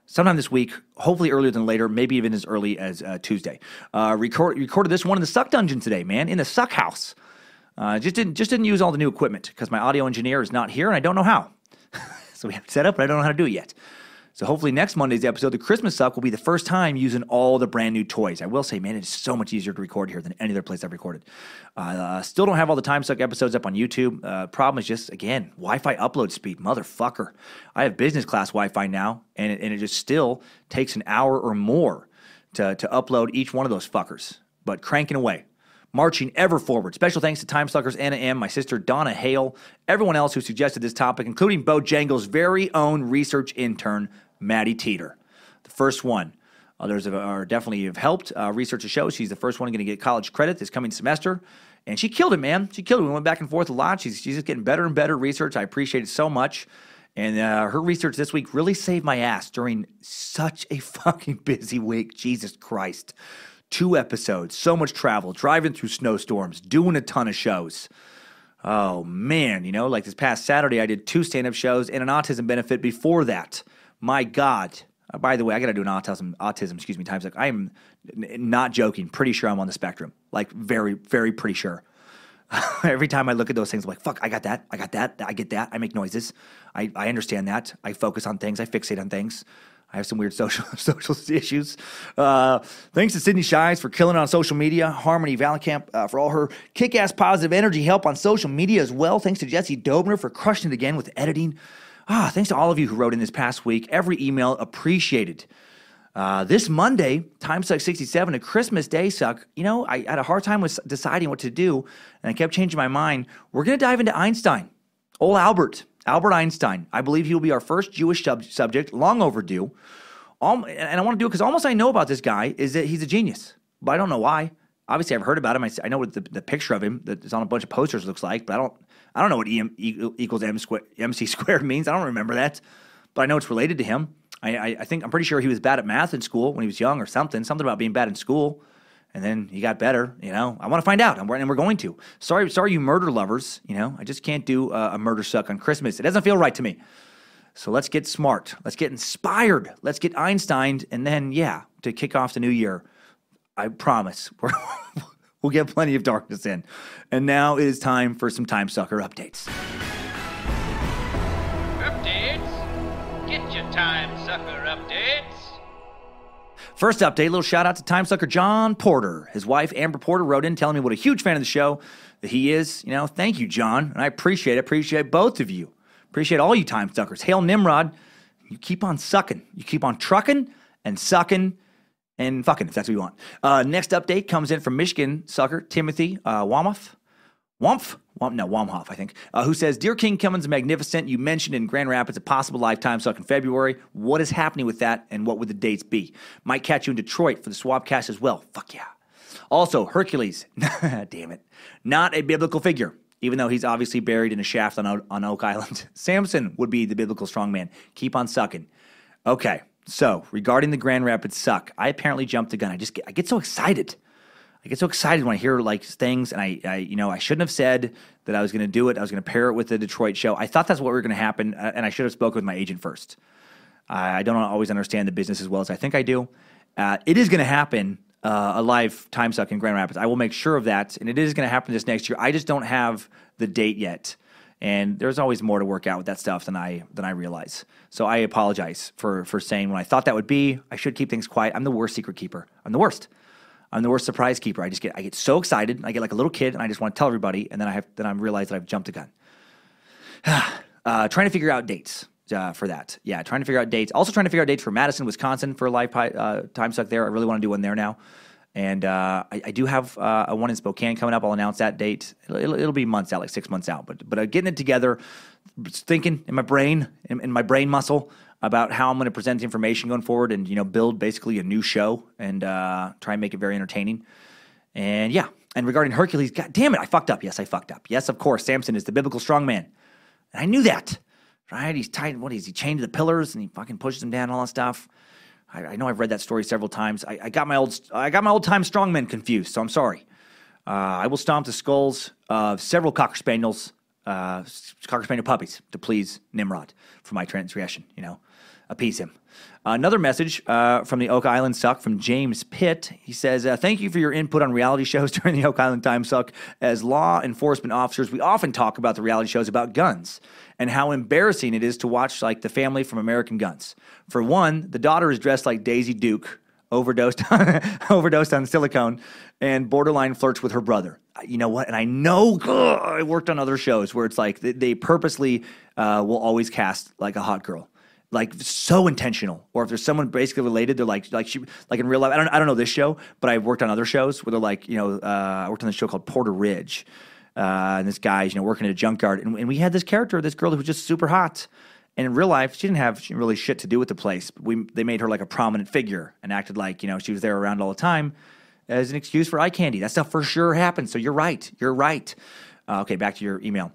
sometime this week, hopefully earlier than later, maybe even as early as Tuesday. Recorded this one in the Suck Dungeon today, man, in the Suck House. Just didn't use all the new equipment because my audio engineer is not here and I don't know how. So we have it set up, but I don't know how to do it yet. So hopefully next Monday's episode, the Christmas Suck, will be the first time using all the brand new toys. I will say, man, it's so much easier to record here than any other place I've recorded. Still don't have all the Timesuck episodes up on YouTube. Problem is just, again, Wi-Fi upload speed, motherfucker. I have business class Wi-Fi now, and it just still takes an hour or more to upload each one of those fuckers. But cranking away. Marching ever forward. Special thanks to Timesuckers Anna M., my sister Donna Hale, everyone else who suggested this topic, including Bojangles' very own research intern, Maddie Teeter. The first one. Others are definitely have helped. Research shows she's the first one going to get college credit this coming semester. And she killed it, man. She killed it. We went back and forth a lot. She's just getting better and better research. I appreciate it so much. And her research this week really saved my ass during such a fucking busy week. Jesus Christ. 2 episodes, so much travel, driving through snowstorms, doing a ton of shows. Oh, man, like this past Saturday, I did 2 stand-up shows and an autism benefit before that. My God. By the way, I got to do an autism, Timesuck. I am not joking. Pretty sure I'm on the spectrum. Like, very, very pretty sure. Every time I look at those things, I'm like, fuck, I got that, I get that, I make noises. I understand that. I focus on things, I fixate on things. I have some weird social issues. Thanks to Sydney Shives for killing it on social media. Harmony Valencamp for all her kick-ass positive energy help on social media as well. Thanks to Jesse Dobner for crushing it again with editing. Thanks to all of you who wrote in this past week. Every email appreciated. This Monday, Timesuck 67, a Christmas Day Suck. I had a hard time with deciding what to do, and I kept changing my mind. We're going to dive into Einstein. Old Albert Einstein. I believe he will be our first Jewish subject, long overdue. And I want to do it because almost I know about this guy is that he's a genius, but I don't know why. Obviously, I've heard about him. I know what the picture of him that is on a bunch of posters looks like, but I don't know what equals MC squared means. I don't remember that, but I know it's related to him. I'm pretty sure he was bad at math in school when he was young or something about being bad in school. And then he got better, I want to find out, and we're going to. Sorry, you murder lovers, I just can't do a murder suck on Christmas. It doesn't feel right to me. So let's get smart. Let's get inspired. Let's get Einsteined, and then, to kick off the new year, I promise, we'll get plenty of darkness in. And now it is time for some Timesucker updates. Updates? Get your Timesucker updates. First update, a little shout out to Timesucker John Porter. His wife, Amber Porter, wrote in telling me what a huge fan of the show that he is. Thank you, John. And I appreciate it. Appreciate both of you. Appreciate all you Timesuckers. Hail Nimrod. You keep on sucking. You keep on trucking and sucking and fucking, if that's what you want. Next update comes in from Michigan sucker Timothy Wamhoff, I think, who says, Dear King Cummins Magnificent, you mentioned in Grand Rapids a possible lifetime suck in February. What is happening with that, and what would the dates be? Might catch you in Detroit for the Swapcast as well. Fuck yeah. Also, Hercules, damn it, not a biblical figure, even though he's obviously buried in a shaft on Oak Island. Samson would be the biblical strongman. Keep on sucking. Okay, so regarding the Grand Rapids suck, I apparently jumped the gun. I get so excited. I get so excited when I hear things, and I shouldn't have said that I was going to do it. I was going to pair it with the Detroit show. I thought that's what were going to happen, and I should have spoken with my agent first. I don't always understand the business as well as I think I do. It is going to happen, a live Timesuck in Grand Rapids. I will make sure of that, and it is going to happen this next year. I just don't have the date yet, and there's always more to work out with that stuff than I realize. So I apologize for saying when I thought that would be. I should keep things quiet. I'm the worst secret keeper. I'm the worst. I'm the worst surprise keeper. I get so excited. I get like a little kid, and I just want to tell everybody, and then I realize that I've jumped the gun. Trying to figure out dates for that. Yeah, trying to figure out dates. Also trying to figure out dates for Madison, Wisconsin for a live Timesuck there. I really want to do one there now. And I do have a one in Spokane coming up. I'll announce that date. It'll be months out, like 6 months out. But getting it together, thinking in my brain, in my brain muscle about how I'm going to present the information going forward, and build basically a new show and try and make it very entertaining. And yeah, and regarding Hercules, God damn it, I fucked up. Yes, I fucked up. Yes, of course, Samson is the biblical strongman, and I knew that. Right? He's tied. What is he chained to the pillars, and he fucking pushes them down and all that stuff. I know I've read that story several times. I got my old time strongmen confused, so I'm sorry. I will stomp the skulls of several Cocker Spaniel puppies to please Nimrod for my transgression. Appease him. Another message from the Oak Island Suck from James Pitt. He says, thank you for your input on reality shows during the Oak Island Timesuck. As law enforcement officers, we often talk about the reality shows about guns and how embarrassing it is to watch like The Family from American Guns. For one, the daughter is dressed like Daisy Duke, overdosed on silicone, and borderline flirts with her brother. You know what? And I know I worked on other shows where it's like they purposely will always cast like a hot girl. Like so intentional, or if there's someone basically related, they're like in real life. I don't know this show, but I've worked on other shows where they're like, I worked on this show called Porter Ridge, and this guy's working at a junkyard, and we had this character, this girl who was just super hot, and in real life she didn't have really shit to do with the place. They made her like a prominent figure and acted like she was there around all the time as an excuse for eye candy. That stuff for sure happens. So you're right. Okay, back to your email.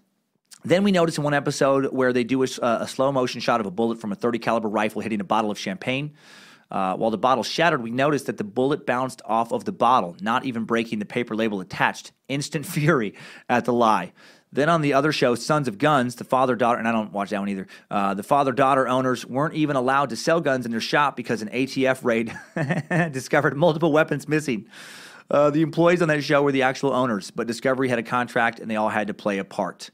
Then we notice in one episode where they do a slow motion shot of a bullet from a .30 caliber rifle hitting a bottle of champagne. While the bottle shattered, we noticed that the bullet bounced off of the bottle, not even breaking the paper label attached. Instant fury at the lie. Then on the other show, Sons of Guns, the father-daughter, and I don't watch that one either, the father-daughter owners weren't even allowed to sell guns in their shop because an ATF raid discovered multiple weapons missing. The employees on that show were the actual owners, but Discovery had a contract and they all had to play a part.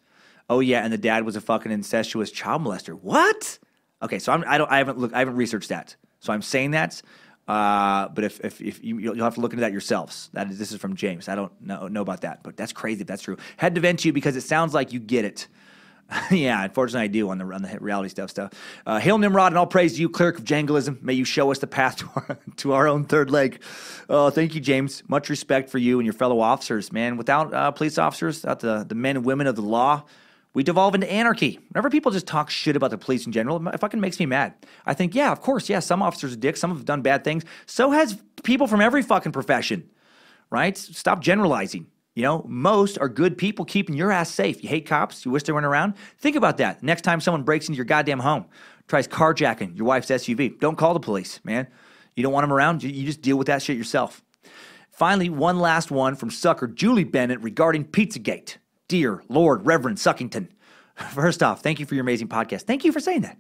Oh yeah, and the dad was a fucking incestuous child molester. What? Okay, so I haven't researched that. So I'm saying that, but if you'll have to look into that yourselves. This is from James. I don't know about that, but that's crazy if that's true. Had to vent to you because it sounds like you get it. Yeah, unfortunately I do on the reality stuff. Hail Nimrod and all praise to you, cleric of janglism. May you show us the path to our own third leg. Thank you, James. Much respect for you and your fellow officers, man. Without police officers, without the men and women of the law, we devolve into anarchy. Whenever people just talk shit about the police in general, it fucking makes me mad. I think, yeah, of course, yeah, some officers are dicks, some have done bad things. So has people from every fucking profession, right? Stop generalizing. Most are good people keeping your ass safe. You hate cops? You wish they weren't around? Think about that. Next time someone breaks into your goddamn home, tries carjacking your wife's SUV, don't call the police, man. You don't want them around? You just deal with that shit yourself. Finally, one last one from sucker Julie Bennett regarding Pizzagate. Dear Lord Reverend Suckington, first off, thank you for your amazing podcast. Thank you for saying that.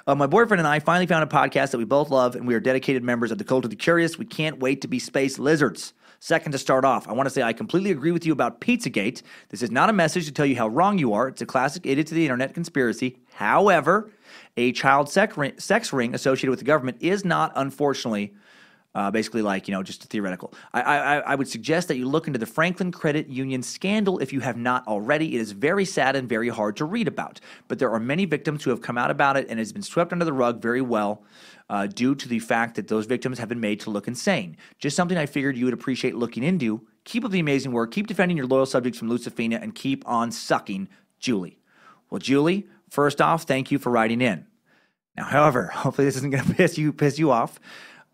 My boyfriend and I finally found a podcast that we both love, and we are dedicated members of the Cult of the Curious. We can't wait to be space lizards. Second, to start off, I want to say I completely agree with you about Pizzagate. This is not a message to tell you how wrong you are. It's a classic idiot to the internet conspiracy. However, a child sex ring associated with the government is not, unfortunately, basically like, just a theoretical. I would suggest that you look into the Franklin Credit Union scandal if you have not already. It is very sad and very hard to read about. But there are many victims who have come out about it, and it has been swept under the rug very well due to the fact that those victims have been made to look insane. Just something I figured you would appreciate looking into. Keep up the amazing work. Keep defending your loyal subjects from Lucifina, and keep on sucking, Julie. Well, Julie, first off, thank you for writing in. Now, however, hopefully this isn't going to piss you off.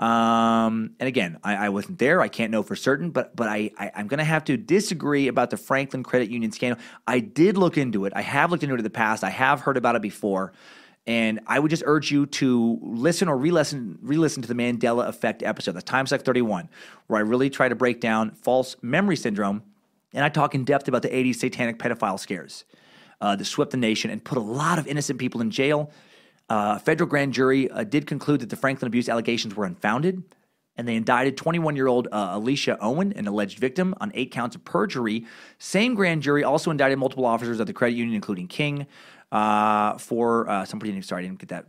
And again, I wasn't there. I can't know for certain, but I'm going to have to disagree about the Franklin Credit Union scandal. I did look into it. I have looked into it in the past. I have heard about it before. And I would just urge you to listen or re-listen to the Mandela Effect episode, the Timesuck 31, where I really try to break down false memory syndrome. And I talk in depth about the 80s satanic pedophile scares that swept the nation and put a lot of innocent people in jail. A federal grand jury did conclude that the Franklin abuse allegations were unfounded, and they indicted 21-year-old Alicia Owen, an alleged victim, on 8 counts of perjury. Same grand jury also indicted multiple officers of the credit union, including King, for somebody. Sorry, I didn't get that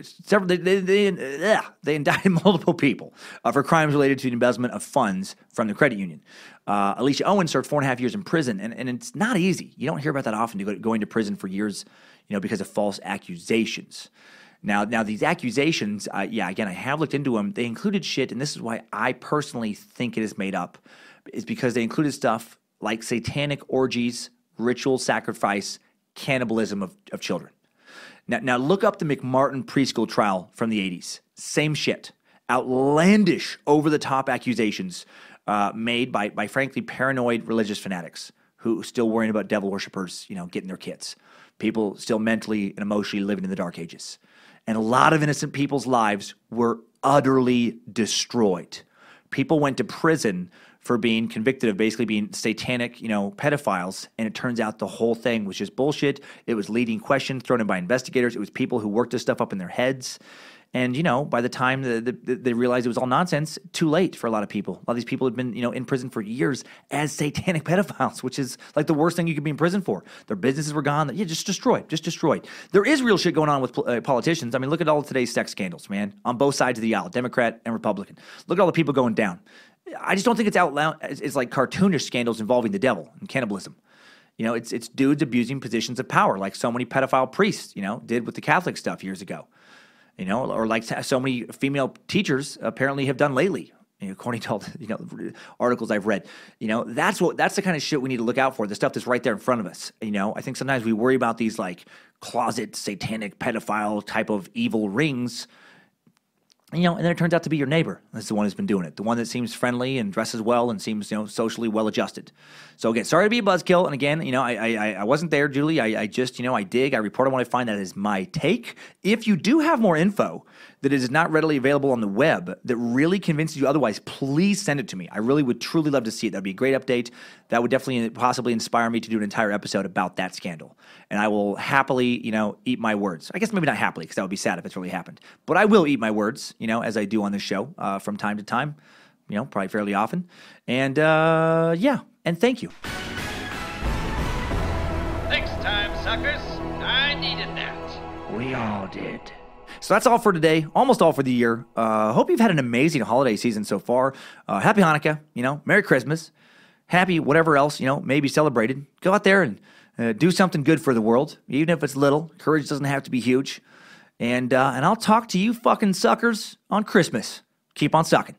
several. They indicted multiple people for crimes related to the embezzlement of funds from the credit union. Alicia Owen served 4.5 years in prison, and it's not easy. You don't hear about that often, going to prison for years, because of false accusations. Now these accusations, again, I have looked into them. They included shit, and this is why I personally think it is made up, is because they included stuff like satanic orgies, ritual sacrifice, cannibalism of children. Now look up the McMartin preschool trial from the 80s. Same shit. Outlandish, over-the-top accusations made by frankly paranoid religious fanatics who still worrying about devil worshippers, getting their kids. People still mentally and emotionally living in the dark ages. And a lot of innocent people's lives were utterly destroyed. People went to prison for being convicted of basically being satanic, pedophiles, and it turns out the whole thing was just bullshit. It was leading questions thrown in by investigators. It was people who worked this stuff up in their heads. And, by the time they realized it was all nonsense, too late for a lot of people. A lot of these people had been, in prison for years as satanic pedophiles, which is like the worst thing you could be in prison for. Their businesses were gone. Just destroyed. There is real shit going on with politicians. I mean, look at all of today's sex scandals, man, on both sides of the aisle, Democrat and Republican. Look at all the people going down. I just don't think it's out loud. It's like cartoonish scandals involving the devil and cannibalism. It's dudes abusing positions of power, like so many pedophile priests, did with the Catholic stuff years ago. Or like so many female teachers apparently have done lately, according to all the, articles I've read. That's the kind of shit we need to look out for, the stuff that's right there in front of us. I think sometimes we worry about these like closet satanic pedophile type of evil rings, and then it turns out to be your neighbor. That's the one who's been doing it. The one that seems friendly and dresses well and seems, socially well adjusted. So again, sorry to be a buzzkill. And again, I wasn't there, Julie. I just, I dig. I report on what I find. That is my take. If you do have more info that is not readily available on the web that really convinces you otherwise, please send it to me. I really would truly love to see it. That would be a great update. That would definitely possibly inspire me to do an entire episode about that scandal. And I will happily, eat my words. I guess maybe not happily, because that would be sad if it's really happened. But I will eat my words, as I do on this show from time to time, probably fairly often. And and thank you. Next time, suckers. I needed that. We all did. So that's all for today, almost all for the year. Hope you've had an amazing holiday season so far. Happy Hanukkah, Merry Christmas, happy whatever else, may be celebrated. Go out there and do something good for the world, even if it's little. Courage doesn't have to be huge. And I'll talk to you fucking suckers on Christmas. Keep on sucking.